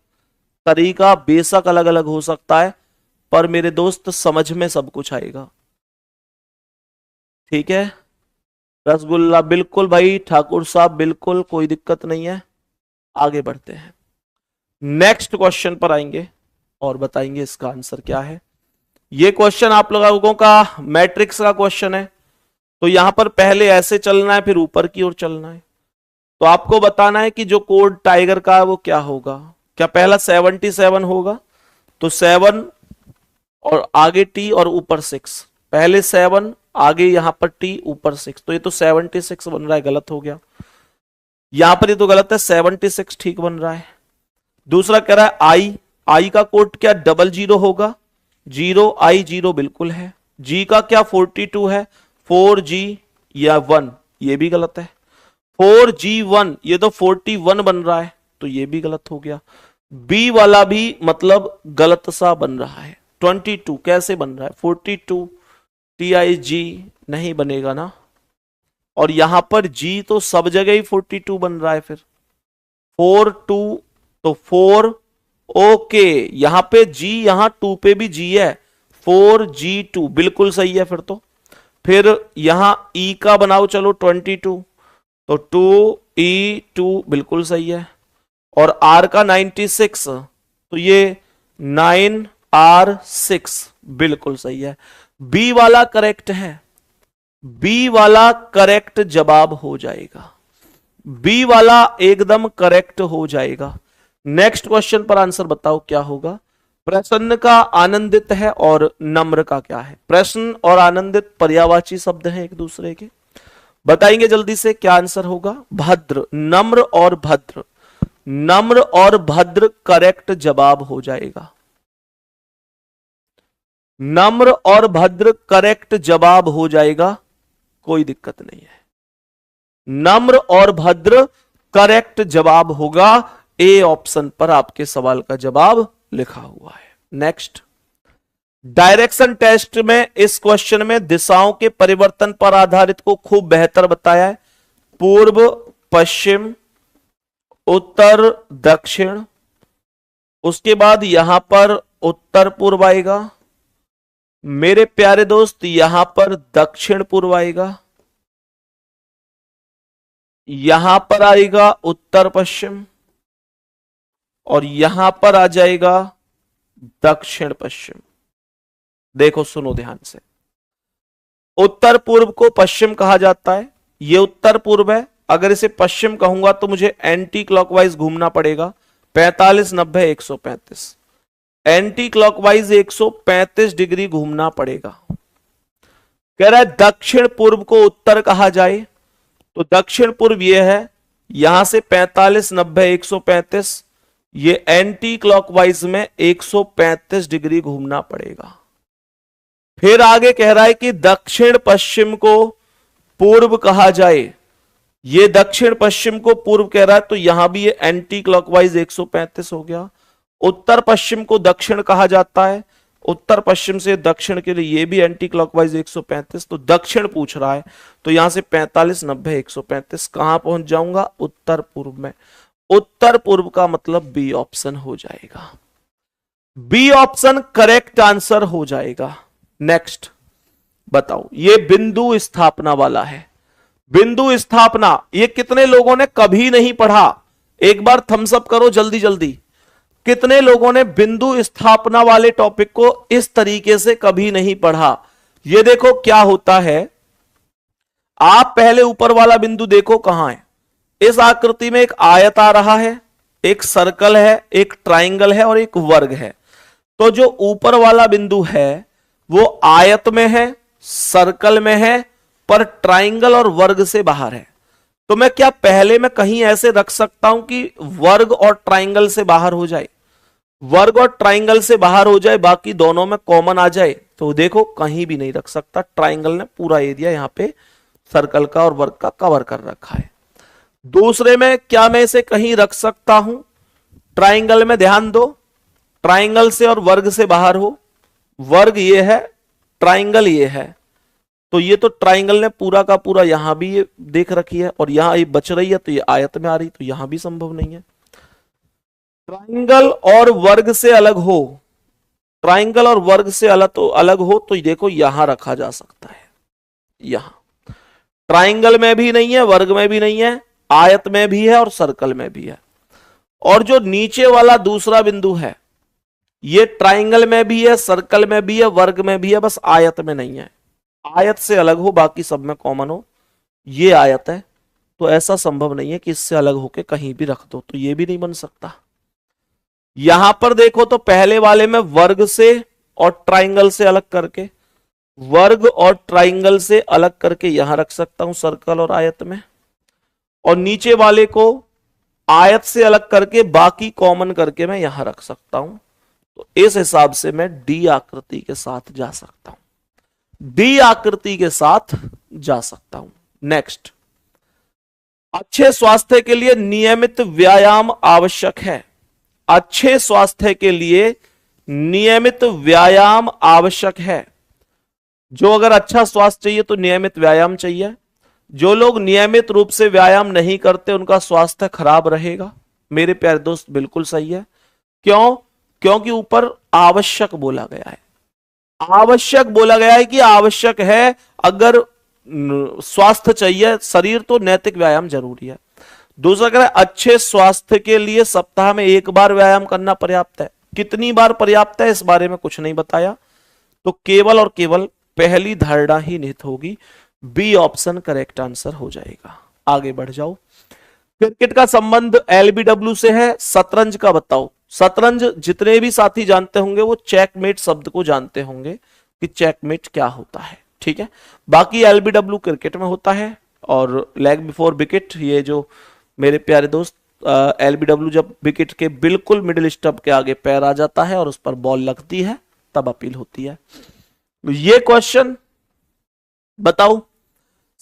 तरीका बेशक अलग अलग हो सकता है, पर मेरे दोस्त समझ में सब कुछ आएगा। ठीक है, रसगुल्ला बिल्कुल भाई, ठाकुर साहब बिल्कुल, कोई दिक्कत नहीं है। आगे बढ़ते हैं, नेक्स्ट क्वेश्चन पर आएंगे और बताएंगे इसका आंसर क्या है। ये क्वेश्चन आप लोगों का मैट्रिक्स का क्वेश्चन है, तो यहां पर पहले ऐसे चलना है, फिर ऊपर की ओर चलना है। तो आपको बताना है कि जो कोड टाइगर का है वो क्या होगा। क्या पहला 77 होगा? तो 7 और आगे टी और ऊपर 6, पहले 7 आगे यहां पर टी ऊपर 6, तो ये तो 76 बन रहा है, गलत हो गया। यहां पर ये तो गलत है, 76 ठीक बन रहा है। दूसरा कह रहा है आई, आई का कोड क्या 00 होगा? 0I0 बिल्कुल है। जी का क्या 42 है? 4G या 1, ये भी गलत है। 4G1 ये तो 41 बन रहा है, तो ये भी गलत हो गया। बी वाला भी मतलब गलत सा बन रहा है। 22 कैसे बन रहा है? 42 TIG नहीं बनेगा ना। और यहां पर G तो सब जगह ही 42 बन रहा है, फिर 42 तो 4, ओके यहां पे G, यहां 2 पे भी G है, 4G2 बिल्कुल सही है फिर तो। फिर यहां E का बनाओ चलो 22, तो 2E2 बिल्कुल सही है। और R का 96, तो ये 9R6 बिल्कुल सही है। बी वाला करेक्ट है, बी वाला करेक्ट जवाब हो जाएगा, बी वाला एकदम करेक्ट हो जाएगा। नेक्स्ट क्वेश्चन पर आंसर बताओ क्या होगा। प्रसन्न का आनंदित है और नम्र का क्या है? प्रसन्न और आनंदित पर्यायवाची शब्द हैं एक दूसरे के, बताएंगे जल्दी से क्या आंसर होगा। भद्र, नम्र और भद्र, नम्र और भद्र करेक्ट जवाब हो जाएगा। नम्र और भद्र करेक्ट जवाब हो जाएगा, कोई दिक्कत नहीं है। नम्र और भद्र करेक्ट जवाब होगा। ए ऑप्शन पर आपके सवाल का जवाब लिखा हुआ है। नेक्स्ट, डायरेक्शन टेस्ट में इस क्वेश्चन में दिशाओं के परिवर्तन पर आधारित को खूब बेहतर बताया है। पूर्व, पश्चिम, उत्तर, दक्षिण, उसके बाद यहां पर उत्तर पूर्व आएगा। मेरे प्यारे दोस्त यहां पर दक्षिण पूर्व आएगा, यहां पर आएगा उत्तर पश्चिम, और यहां पर आ जाएगा दक्षिण पश्चिम। देखो सुनो ध्यान से, उत्तर पूर्व को पश्चिम कहा जाता है, ये उत्तर पूर्व है। अगर इसे पश्चिम कहूंगा तो मुझे एंटी क्लॉकवाइज घूमना पड़ेगा, 45 90 135, एंटी क्लॉकवाइज 135 डिग्री घूमना पड़ेगा। कह रहा है दक्षिण पूर्व को उत्तर कहा जाए, तो दक्षिण पूर्व ये है, यहां से 45 90 135, ये एंटी क्लॉकवाइज में 135 डिग्री घूमना पड़ेगा। फिर आगे कह रहा है कि दक्षिण पश्चिम को पूर्व कहा जाए, ये दक्षिण पश्चिम को पूर्व कह रहा है, तो यहां भी ये एंटी क्लॉकवाइज 135 हो गया। उत्तर पश्चिम को दक्षिण कहा जाता है, उत्तर पश्चिम से दक्षिण के लिए ये भी एंटी क्लॉकवाइज 135, तो दक्षिण पूछ रहा है, तो यहां से 45 90 135 कहां पहुंच जाऊंगा? उत्तर पूर्व में। उत्तर पूर्व का मतलब बी ऑप्शन हो जाएगा, बी ऑप्शन करेक्ट आंसर हो जाएगा। नेक्स्ट बताओ, ये बिंदु स्थापना वाला है। बिंदु स्थापना ये कितने लोगों ने कभी नहीं पढ़ा? एक बार थम्स अप करो जल्दी जल्दी। कितने लोगों ने बिंदु स्थापना वाले टॉपिक को इस तरीके से कभी नहीं पढ़ा? ये देखो क्या होता है, आप पहले ऊपर वाला बिंदु देखो कहां है। इस आकृति में एक आयत आ रहा है, एक सर्कल है, एक ट्राइंगल है और एक वर्ग है। तो जो ऊपर वाला बिंदु है वो आयत में है, सर्कल में है, पर ट्राइंगल और वर्ग से बाहर है। तो मैं क्या पहले में कहीं ऐसे रख सकता हूं कि वर्ग और ट्राइंगल से बाहर हो जाए, वर्ग और ट्राइंगल से बाहर हो जाए, बाकी दोनों में कॉमन आ जाए? तो देखो कहीं भी नहीं रख सकता, ट्राइंगल ने पूरा एरिया यहां पे सर्कल का और वर्ग का कवर कर रखा है। दूसरे में क्या मैं इसे कहीं रख सकता हूं? ट्राइंगल में ध्यान दो, ट्राइंगल से और वर्ग से बाहर हो, वर्ग ये है, ट्राइंगल ये है, तो ये तो ट्राइंगल ने पूरा का पूरा यहां भी ये देख रखी है, और यहां ये बच रही है तो ये आयत में आ रही, तो यहां भी संभव नहीं है। ट्राइंगल और वर्ग से अलग हो, ट्राइंगल और वर्ग से अलग हो तो देखो यहां रखा जा सकता है। यहां ट्राइंगल में भी नहीं है, वर्ग में भी नहीं है, आयत में भी है और सर्कल में भी है। और जो नीचे वाला दूसरा बिंदु है ये ट्राइंगल में भी है, सर्कल में भी है, वर्ग में भी है, बस आयत में नहीं है। आयत से अलग हो, बाकी सब में कॉमन हो। ये आयत है, तो ऐसा संभव नहीं है कि इससे अलग होके कहीं भी रख दो, तो ये भी नहीं बन सकता। यहां पर देखो तो पहले वाले में वर्ग से और ट्राइंगल से अलग करके, वर्ग और ट्राइंगल से अलग करके यहां रख सकता हूं सर्कल और आयत में, और नीचे वाले को आयत से अलग करके बाकी कॉमन करके मैं यहां रख सकता हूं। तो इस हिसाब से मैं डी आकृति के साथ जा सकता हूं, डी आकृति के साथ जा सकता हूं। नेक्स्ट, अच्छे स्वास्थ्य के लिए नियमित व्यायाम आवश्यक है। अच्छे स्वास्थ्य के लिए नियमित व्यायाम आवश्यक है। जो अगर अच्छा स्वास्थ्य चाहिए तो नियमित व्यायाम चाहिए। जो लोग नियमित रूप से व्यायाम नहीं करते उनका स्वास्थ्य खराब रहेगा। मेरे प्यारे दोस्त बिल्कुल सही है। क्यों? क्योंकि ऊपर आवश्यक बोला गया है, आवश्यक बोला गया है कि आवश्यक है। अगर स्वास्थ्य चाहिए शरीर तो नैतिक व्यायाम जरूरी है। दूसरा कह रहा है अच्छे स्वास्थ्य के लिए सप्ताह में 1 बार व्यायाम करना पर्याप्त है। कितनी बार पर्याप्त है इस बारे में कुछ नहीं बताया, तो केवल और केवल पहली धारणा ही निहित होगी। बी ऑप्शन करेक्ट आंसर हो जाएगा। आगे बढ़ जाओ। क्रिकेट का संबंध एलबीडब्ल्यू से है, शतरंज का बताओ। शतरंज जितने भी साथी जानते होंगे वो चेकमेट शब्द को जानते होंगे कि चेकमेट क्या होता है, ठीक है। बाकी एलबीडब्ल्यू क्रिकेट में होता है, और लेग बिफोर विकेट, ये जो मेरे प्यारे दोस्त एलबीडब्ल्यू जब विकेट के बिल्कुल मिडिल स्टंप के आगे पैर आ जाता है और उस पर बॉल लगती है तब अपील होती है। ये क्वेश्चन बताओ,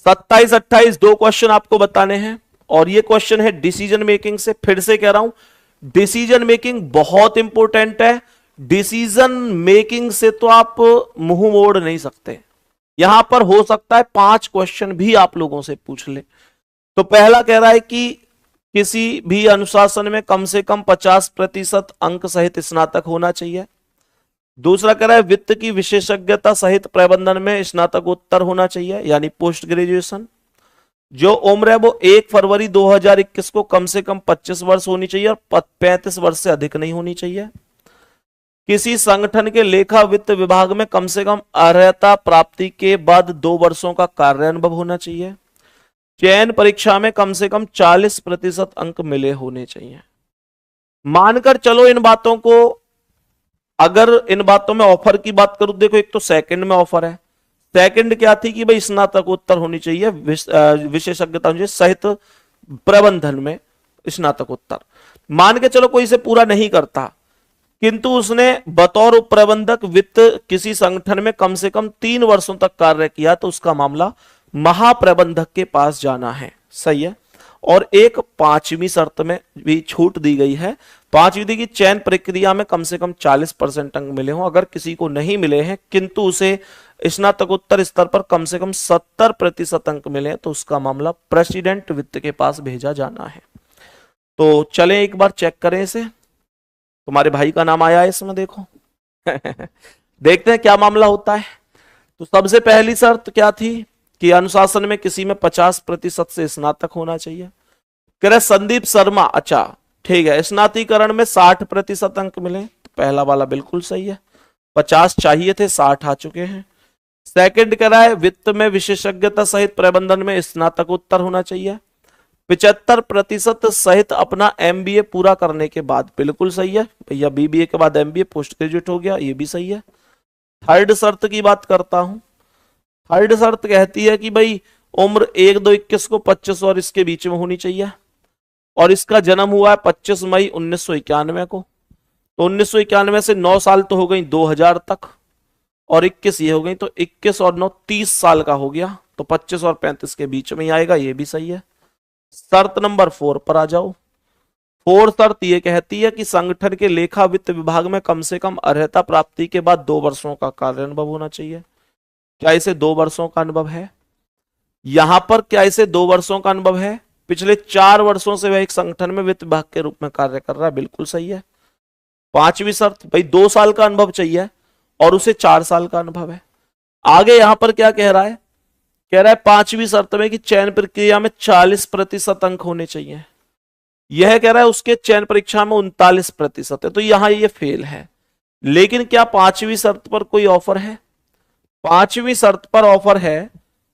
27 28 2 क्वेश्चन आपको बताने हैं, और ये क्वेश्चन है डिसीजन मेकिंग से। फिर से कह रहा हूं डिसीजन मेकिंग बहुत इंपॉर्टेंट है। डिसीजन मेकिंग से तो आप मुंह मोड़ नहीं सकते। यहां पर हो सकता है 5 क्वेश्चन भी आप लोगों से पूछ ले। तो पहला कह रहा है कि किसी भी अनुशासन में कम से कम 50% अंक सहित स्नातक होना चाहिए। दूसरा कह रहा है वित्त की विशेषज्ञता सहित प्रबंधन में स्नातकोत्तर होना चाहिए, यानी पोस्ट ग्रेजुएशन। जो उम्र है वो 1 फरवरी 2021 को कम से कम 25 वर्ष होनी चाहिए और 35 वर्ष से अधिक नहीं होनी चाहिए। किसी संगठन के लेखा वित्त विभाग में कम से कम अर्हता प्राप्ति के बाद 2 वर्षों का कार्य अनुभव होना चाहिए। चयन परीक्षा में कम से कम 40% अंक मिले होने चाहिए। मानकर चलो इन बातों को, अगर इन बातों में ऑफर की बात करूं, देखो एक तो सेकंड में ऑफर है। सेकंड क्या थी कि भाई स्नातकोत्तर होनी चाहिए, विशेषज्ञता होनी चाहिए सहित प्रबंधन में स्नातकोत्तर। मान के चलो कोई इसे पूरा नहीं करता, किंतु उसने बतौर उप प्रबंधक वित्त किसी संगठन में कम से कम 3 वर्षों तक कार्य किया, तो उसका मामला महाप्रबंधक के पास जाना है। सही है। और एक 5वीं शर्त में भी छूट दी गई है। 5वीं दी की चयन प्रक्रिया में कम से कम 40% अंक मिले हों। अगर किसी को नहीं मिले हैं किंतु उसे स्नातकोत्तर स्तर पर कम से कम 70% अंक मिले हैं, तो उसका मामला प्रेसिडेंट वित्त के पास भेजा जाना है। तो चलें एक बार चेक करें इसे। तुम्हारे भाई का नाम आया है इसमें, देखो देखते हैं क्या मामला होता है। तो सबसे पहली शर्त क्या थी कि अनुशासन में किसी में 50% से स्नातक होना चाहिए। कह रहे संदीप शर्मा, अच्छा ठीक है, स्नातकीकरण में 60% अंक मिले, तो पहला वाला बिल्कुल सही है। 50 चाहिए थे, 60 आ चुके हैं। सेकंड कह रहा है वित्त में विशेषज्ञता सहित प्रबंधन में स्नातकोत्तर होना चाहिए। 75% सहित अपना MBA पूरा करने के बाद, बिल्कुल सही है भैया। BBA के बाद MBA पोस्ट ग्रेजुएट हो गया, ये भी सही है। थर्ड शर्त की बात करता हूं। थर्ड शर्त कहती है कि भाई उम्र 1-2-21 को 25 और इसके बीच में होनी चाहिए, और इसका जन्म हुआ है 25 मई 1991 को। तो 1991 से 9 साल तो हो गई 2000 तक, और 21 ये हो गई, तो 21 और 9 30 साल का हो गया, तो 25 और 35 के बीच में ही आएगा, ये भी सही है। शर्त नंबर 4 पर आ जाओ। 4 शर्त ये कहती है कि संगठन के लेखा वित्त विभाग में कम से कम अर्हता प्राप्ति के बाद 2 वर्षों का कार्य अनुभव होना चाहिए। क्या इसे 2 वर्षों का अनुभव है? यहां पर क्या इसे 2 वर्षों का अनुभव है? पिछले 4 वर्षों से वह एक संगठन में वित्त विभाग के रूप में कार्य कर रहा है, बिल्कुल सही है। 5वीं शर्त, भाई 2 साल का अनुभव चाहिए और उसे 4 साल का अनुभव है। आगे यहां पर क्या कह रहा है? कह रहा है 5वीं शर्त में कि चयन प्रक्रिया में 40% अंक होने चाहिए। यह कह रहा है उसके चयन परीक्षा में 39% है, तो यहां ये फेल है। लेकिन क्या 5वीं शर्त पर कोई ऑफर है? 5वीं शर्त पर ऑफर है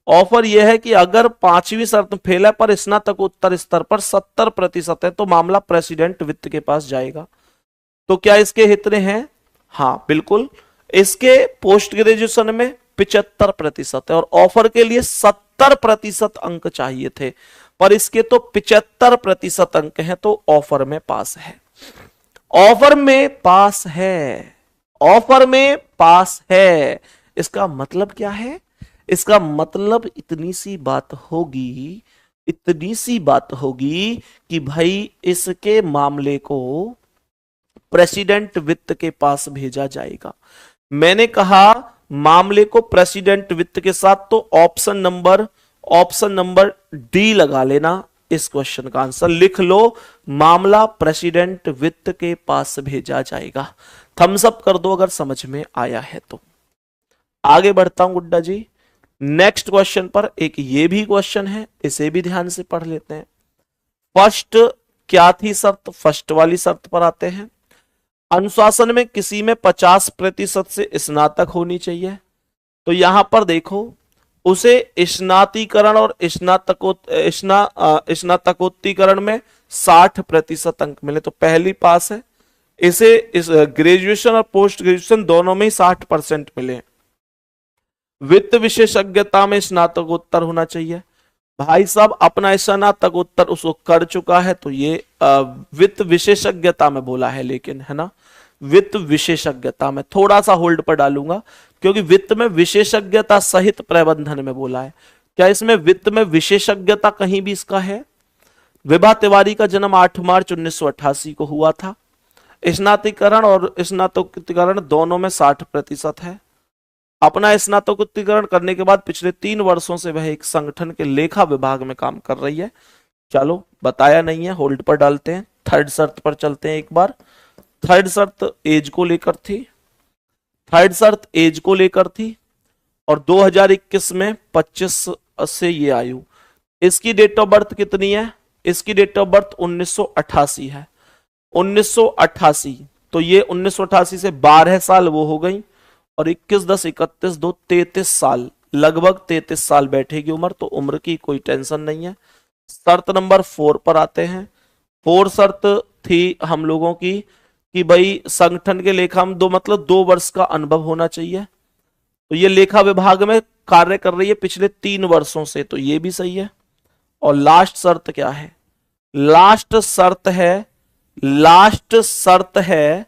ऑफर यह है कि अगर पांचवी शर्त फेल है पर स्नातकोत्तर स्तर पर 70% है तो मामला प्रेसिडेंट वित्त के पास जाएगा। तो क्या इसके हित में है? हाँ बिल्कुल। इसके पोस्ट ग्रेजुएशन में 75% है और ऑफर के लिए 70% अंक चाहिए थे, पर इसके तो 75% अंक हैं, तो ऑफर में पास है। ऑफर में पास है, ऑफर में पास है। इसका मतलब क्या है? इसका मतलब इतनी सी बात होगी, इतनी सी बात होगी कि भाई इसके मामले को प्रेसिडेंट वित्त के पास भेजा जाएगा। मैंने कहा मामले को प्रेसिडेंट वित्त के साथ, तो ऑप्शन नंबर डी लगा लेना। इस क्वेश्चन का आंसर लिख लो, मामला प्रेसिडेंट वित्त के पास भेजा जाएगा। थम्स अप कर दो अगर समझ में आया है तो। आगे बढ़ता हूं गुड्डा जी नेक्स्ट क्वेश्चन पर। एक ये भी क्वेश्चन है, इसे भी ध्यान से पढ़ लेते हैं। फर्स्ट क्या थी शर्त? फर्स्ट वाली शर्त पर आते हैं। अनुशासन में किसी में 50% से स्नातक होनी चाहिए। तो यहां पर देखो, उसे स्नातीकरण और स्नातकोत्तीकरण में 60% अंक मिले तो पहली पास है। इसे इस ग्रेजुएशन और पोस्ट ग्रेजुएशन दोनों में ही 60% मिले। वित्त विशेषज्ञता में स्नातकोत्तर होना चाहिए। भाई साहब अपना स्नातकोत्तर उसको कर चुका है, तो ये वित्त विशेषज्ञता में बोला है, लेकिन है ना, वित्त विशेषज्ञता में थोड़ा सा होल्ड पर डालूंगा क्योंकि वित्त में विशेषज्ञता सहित प्रबंधन में बोला है। क्या इसमें वित्त में विशेषज्ञता कहीं भी इसका है? विभा तिवारी का जन्म 8 मार्च 1988 को हुआ था। स्नातकीकरण और स्नातकोत्तीकरण दोनों में 60% है। अपना स्नातकोत्तीकरण करने के बाद पिछले 3 वर्षों से वह एक संगठन के लेखा विभाग में काम कर रही है। चलो बताया नहीं है, होल्ड पर डालते हैं। थर्ड शर्त पर चलते हैं एक बार। थर्ड शर्त एज को लेकर थी, थर्ड शर्त एज को लेकर थी और 2021 में 25 से ये आयु। इसकी डेट ऑफ बर्थ कितनी है? इसकी डेट ऑफ बर्थ 1988 है। 1988, तो ये 1988 से 12 साल वो हो गई और 21 10 31 2 33 साल, लगभग 33 साल बैठेगी उम्र। तो उम्र की कोई टेंशन नहीं है। शर्त नंबर 4 पर आते हैं। 4 शर्त थी हम लोगों की कि भाई संगठन के लेखा में 2 वर्ष का अनुभव होना चाहिए। तो ये लेखा विभाग में कार्य कर रही है पिछले 3 वर्षों से, तो ये भी सही है। और लास्ट शर्त क्या है? लास्ट शर्त है, लास्ट शर्त है,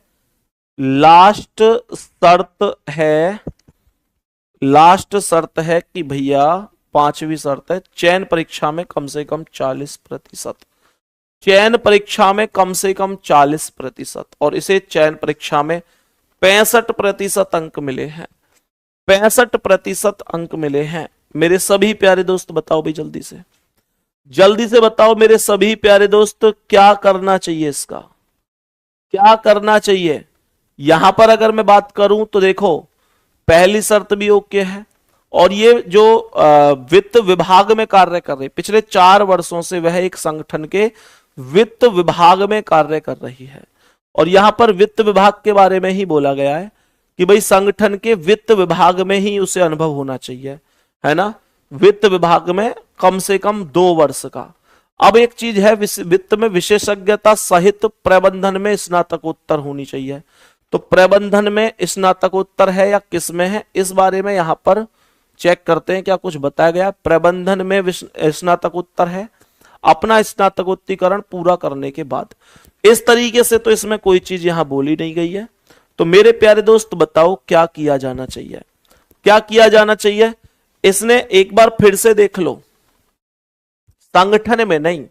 लास्ट शर्त है, लास्ट शर्त है कि भैया 5वीं शर्त है, चयन परीक्षा में कम से कम 40%। चयन परीक्षा में कम से कम 40% और इसे चयन परीक्षा में 65% अंक मिले हैं। 65% अंक मिले हैं। मेरे सभी प्यारे दोस्त बताओ भाई जल्दी से, जल्दी से बताओ मेरे सभी प्यारे दोस्त, क्या करना चाहिए? इसका क्या करना चाहिए? यहां पर अगर मैं बात करूं तो देखो, पहली शर्त भी ओके है और ये जो वित्त विभाग में कार्य कर रही, पिछले 4 वर्षों से वह एक संगठन के वित्त विभाग में कार्य कर रही है। और यहां पर वित्त विभाग के बारे में ही बोला गया है कि भाई संगठन के वित्त विभाग में ही उसे अनुभव होना चाहिए, है ना, वित्त विभाग में कम से कम 2 वर्ष का। अब एक चीज है, वित्त में विशेषज्ञता सहित प्रबंधन में स्नातकोत्तर होनी चाहिए। तो प्रबंधन में स्नातकोत्तर है या किस में है, इस बारे में यहां पर चेक करते हैं क्या कुछ बताया गया। प्रबंधन में स्नातकोत्तर है अपना स्नातकोत्तीकरण पूरा करने के बाद। इस तरीके से तो इसमें कोई चीज यहां बोली नहीं गई है। तो मेरे प्यारे दोस्त बताओ क्या किया जाना चाहिए? क्या किया जाना चाहिए? इसने एक बार फिर से देख लो, संगठन में नहीं,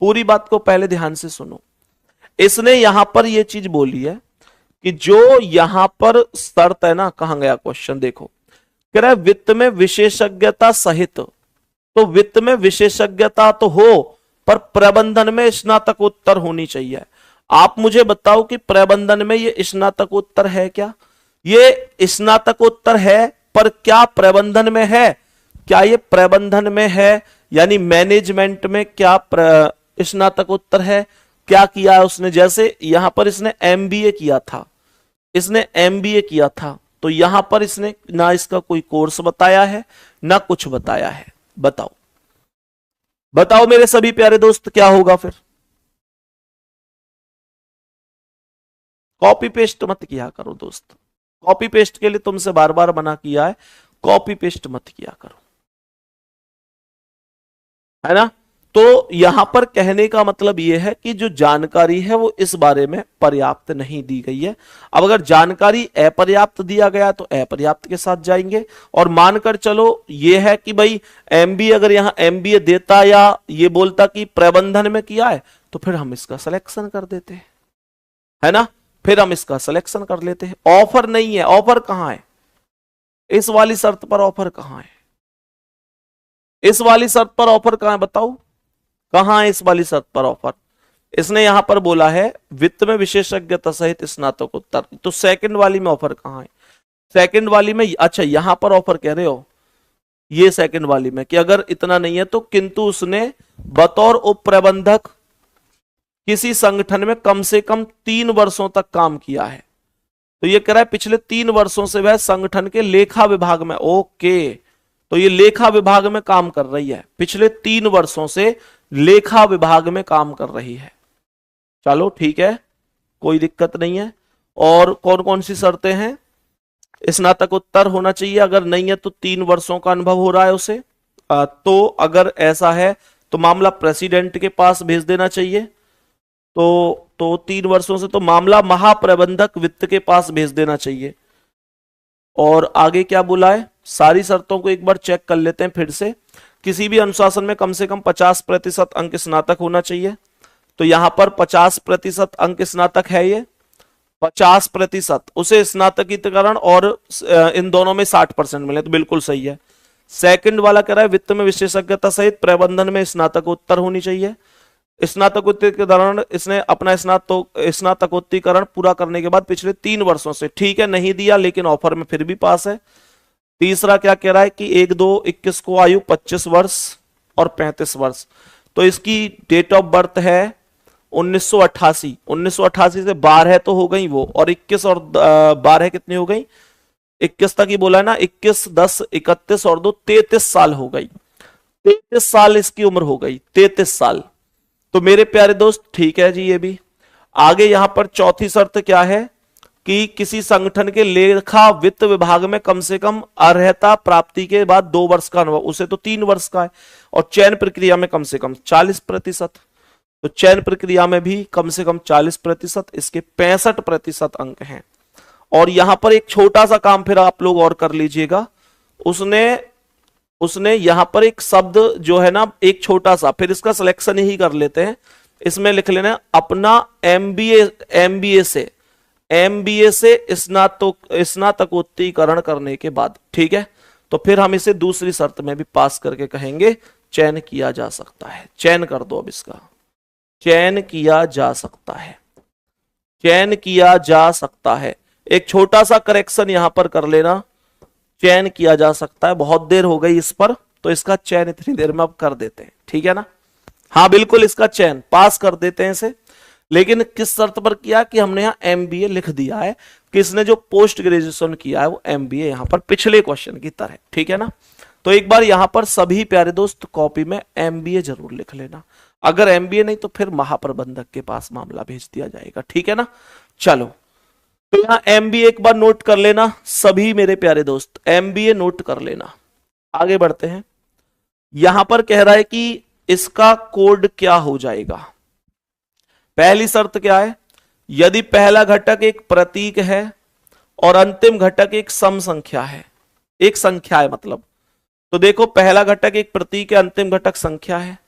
पूरी बात को पहले ध्यान से सुनो। इसने यहां पर यह चीज बोली है कि जो यहां पर शर्त है ना, कहां गया क्वेश्चन, देखो कह रहा है वित्त में विशेषज्ञता सहित। तो वित्त में विशेषज्ञता तो हो पर प्रबंधन में स्नातकोत्तर होनी चाहिए। आप मुझे बताओ कि प्रबंधन में ये स्नातकोत्तर है क्या? ये स्नातकोत्तर है पर क्या प्रबंधन में है? क्या ये प्रबंधन में है यानी मैनेजमेंट में क्या स्नातकोत्तर है? क्या किया है उसने? जैसे यहां पर इसने एमबीए किया था, इसने एमबीए किया था, तो यहां पर इसने ना इसका कोई कोर्स बताया है ना कुछ बताया है। बताओ बताओ मेरे सभी प्यारे दोस्त, क्या होगा फिर? कॉपी पेस्ट मत किया करो दोस्त, कॉपी पेस्ट के लिए तुमसे बार बार मना किया है, कॉपी पेस्ट मत किया करो, है ना। तो यहां पर कहने का मतलब यह है कि जो जानकारी है वो इस बारे में पर्याप्त नहीं दी गई है। अब अगर जानकारी अपर्याप्त दिया गया तो अपर्याप्त के साथ जाएंगे, और मानकर चलो ये है कि भाई एमबीए, अगर यहां एमबीए देता या ये बोलता कि प्रबंधन में किया है, तो फिर हम इसका सिलेक्शन कर देते हैं, है ना, फिर हम इसका सिलेक्शन कर लेते हैं। ऑफर नहीं है, ऑफर कहां है? इस वाली शर्त पर ऑफर कहां है? इस वाली शर्त पर ऑफर कहां है बताओ, कहां है इस वाली शर्त पर ऑफर? इसने यहां पर बोला है वित्त में विशेषज्ञता सहित स्नातकोत्तर, तो सेकंड वाली में ऑफर कहां है? सेकंड वाली में, अच्छा यहां पर ऑफर कह रहे हो, ये सेकंड वाली में कि अगर इतना नहीं है तो किंतु उसने बतौर उप प्रबंधक किसी संगठन में कम से कम 3 वर्षों तक काम किया है, तो ये कह रहा है पिछले 3 वर्षों से वह संगठन के लेखा विभाग में, ओके, तो ये लेखा विभाग में काम कर रही है, पिछले 3 वर्षों से लेखा विभाग में काम कर रही है। चलो ठीक है, कोई दिक्कत नहीं है। और कौन कौन सी शर्तें हैं? स्नातकोत्तर होना चाहिए, अगर नहीं है तो 3 वर्षों का अनुभव हो रहा है उसे, तो अगर ऐसा है तो मामला प्रेसिडेंट के पास भेज देना चाहिए, तो 3 वर्षों से तो मामला महाप्रबंधक वित्त के पास भेज देना चाहिए। और आगे क्या बोला है, सारी शर्तों को एक बार चेक कर लेते हैं फिर से। किसी भी अनुशासन में कम से कम 50% अंक स्नातक होना चाहिए, तो यहां पर 50% अंक स्नातक है, ये 50%, उसे स्नातकीकरण और इन दोनों में 60% मिले तो बिल्कुल सही है। सेकंड वाला कह रहा है वित्त में विशेषज्ञता सहित प्रबंधन में स्नातकोत्तर होनी चाहिए, स्नातकोत्तर के दौरान इसने अपना स्नातकोत्तीकरण पूरा करने के बाद पिछले 3 वर्षों से, ठीक है नहीं दिया लेकिन ऑफर में फिर भी पास है। तीसरा क्या कह रहा है कि 1-2-21 को आयु 25 वर्ष और 35 वर्ष, तो इसकी डेट ऑफ बर्थ है 1988, 1988 से 12 तो हो गई वो, और 21 और 12 कितनी हो गई, 21 तक ही बोला है ना, 21 10 31 और 2 33 साल हो गई, 33 साल इसकी उम्र हो गई, 33 साल। तो मेरे प्यारे दोस्त ठीक है जी, ये भी। आगे यहां पर चौथी शर्त क्या है कि किसी संगठन के लेखा वित्त विभाग में कम से कम अर्हता प्राप्ति के बाद 2 वर्ष का अनुभव, उसे तो 3 वर्ष का है, और चयन प्रक्रिया में कम से कम 40%, तो चयन प्रक्रिया में भी कम से कम 40%, इसके 65% अंक हैं। और यहां पर एक छोटा सा काम फिर आप लोग और कर लीजिएगा, उसने यहां पर एक शब्द जो है ना, एक छोटा सा, फिर इसका सिलेक्शन ही कर लेते हैं, इसमें लिख लेना अपना एमबीए से स्नातकोत्तीकरण करने के बाद, ठीक है, तो फिर हम इसे दूसरी शर्त में भी पास करके कहेंगे चयन किया जा सकता है। चयन कर दो, अब इसका चयन किया जा सकता है, चयन किया जा सकता है। एक छोटा सा करेक्शन यहां पर कर लेना, चयन किया जा सकता है, बहुत देर हो गई इस पर, तो इसका चयन इतनी देर में अब कर देते हैं, ठीक है ना। हाँ बिल्कुल, इसका चयन पास कर देते हैं इसे, लेकिन किस शर्त पर किया कि हमने यहां एमबीए लिख दिया है, किसने जो पोस्ट ग्रेजुएशन किया है वो एमबीए यहां पर पिछले क्वेश्चन की तरह, ठीक है ना। तो एक बार यहां पर सभी प्यारे दोस्त कॉपी में एमबीए जरूर लिख लेना, अगर एमबीए नहीं तो फिर महाप्रबंधक के पास मामला भेज दिया जाएगा, ठीक है ना। चलो, तो यहां एमबीए एक बार नोट कर लेना सभी मेरे प्यारे दोस्त, एमबीए नोट कर लेना। आगे बढ़ते हैं, यहां पर कह रहा है कि इसका कोड क्या हो जाएगा। पहली शर्त क्या है, यदि पहला घटक एक प्रतीक है और अंतिम घटक एक सम संख्या है, एक संख्या है मतलब, तो देखो पहला घटक एक प्रतीक है, अंतिम घटक संख्या है।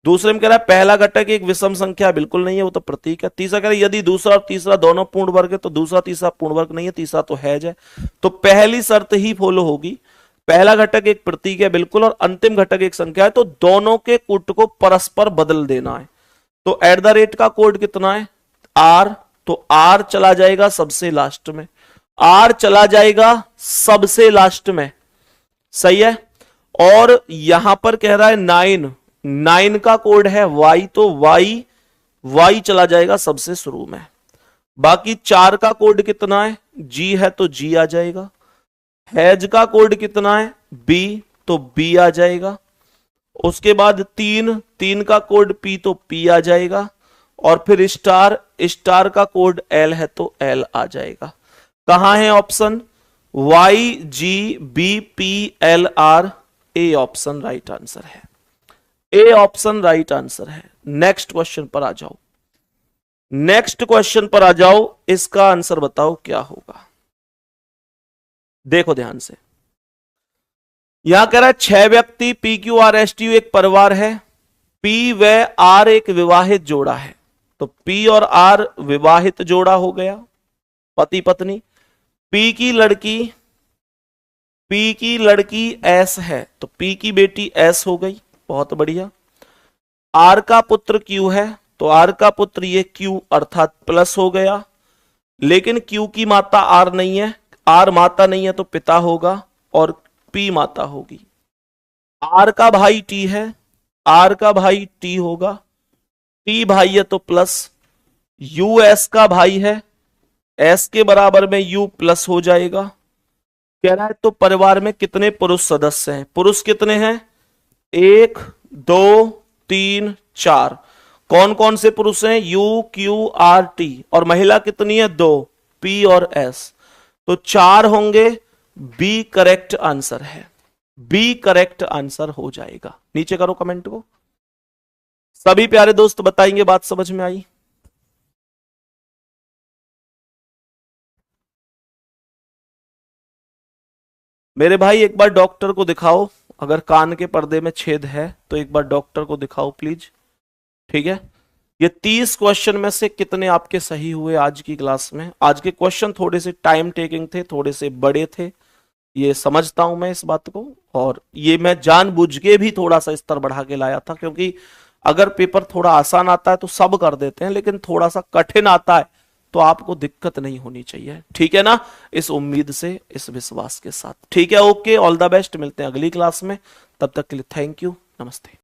दूसरे में कह रहा है पहला घटक एक विषम संख्या, बिल्कुल नहीं है, वो तो प्रतीक है। तीसरा कह रहा है यदि दूसरा और तीसरा दोनों पूर्ण वर्ग है, तो दूसरा तीसरा पूर्ण वर्ग नहीं है, तीसरा तो हैज है। तो पहली शर्त ही फॉलो होगी, पहला घटक एक प्रतीक है बिल्कुल, और अंतिम घटक एक संख्या है, तो दोनों के कूट को परस्पर बदल देना है। तो @ का कोड कितना है, आर, तो आर चला जाएगा सबसे लास्ट में, आर चला जाएगा सबसे लास्ट में, सही है। और यहां पर कह रहा है 9 का कोड है वाई, तो वाई चला जाएगा सबसे शुरू में। बाकी 4 का कोड कितना है, जी है तो जी आ जाएगा। हैज का कोड कितना है, बी, तो बी आ जाएगा। उसके बाद 3 का कोड पी तो पी आ जाएगा। और फिर स्टार का कोड एल है तो एल आ जाएगा। कहां है option? Y G B P L R, A option right answer है। ए ऑप्शन राइट आंसर है। नेक्स्ट क्वेश्चन पर आ जाओ। नेक्स्ट क्वेश्चन पर आ जाओ, इसका आंसर बताओ क्या होगा। देखो ध्यान से, यहां कह रहा है 6 व्यक्ति P Q R S T U एक परिवार है, पी व आर एक विवाहित जोड़ा है। तो पी और आर विवाहित जोड़ा हो गया, पति पत्नी। पी की लड़की एस है तो पी की बेटी एस हो गई, बहुत बढ़िया। आर का पुत्र क्यू है तो आर का पुत्र ये क्यू अर्थात प्लस हो गया। लेकिन क्यू की माता आर नहीं है, आर माता नहीं है तो पिता होगा और पी माता होगी। आर का भाई टी है, आर का भाई टी होगा, टी भाई है तो प्लस। यू एस का भाई है, एस के बराबर में यू प्लस हो जाएगा। कह रहा है तो परिवार में कितने पुरुष सदस्य हैं? पुरुष कितने हैं? 1 2 3 4। कौन कौन से पुरुष हैं? You Q R T. और महिला कितनी है? 2, पी और एस। तो 4 होंगे। बी करेक्ट आंसर है, बी करेक्ट आंसर हो जाएगा। नीचे करो कमेंट को। सभी प्यारे दोस्त बताएंगे बात समझ में आई? मेरे भाई एक बार डॉक्टर को दिखाओ, अगर कान के पर्दे में छेद है तो एक बार डॉक्टर को दिखाओ प्लीज। ठीक है, ये 30 क्वेश्चन में से कितने आपके सही हुए आज की क्लास में? आज के क्वेश्चन थोड़े से टाइम टेकिंग थे, थोड़े से बड़े थे, ये समझता हूं मैं इस बात को। और ये मैं जानबूझ के भी थोड़ा सा स्तर बढ़ा के लाया था, क्योंकि अगर पेपर थोड़ा आसान आता है तो सब कर देते हैं, लेकिन थोड़ा सा कठिन आता है तो आपको दिक्कत नहीं होनी चाहिए। ठीक है ना? इस उम्मीद से, इस विश्वास के साथ। ठीक है, ओके, ऑल द बेस्ट। मिलते हैं अगली क्लास में, तब तक के लिए थैंक यू, नमस्ते।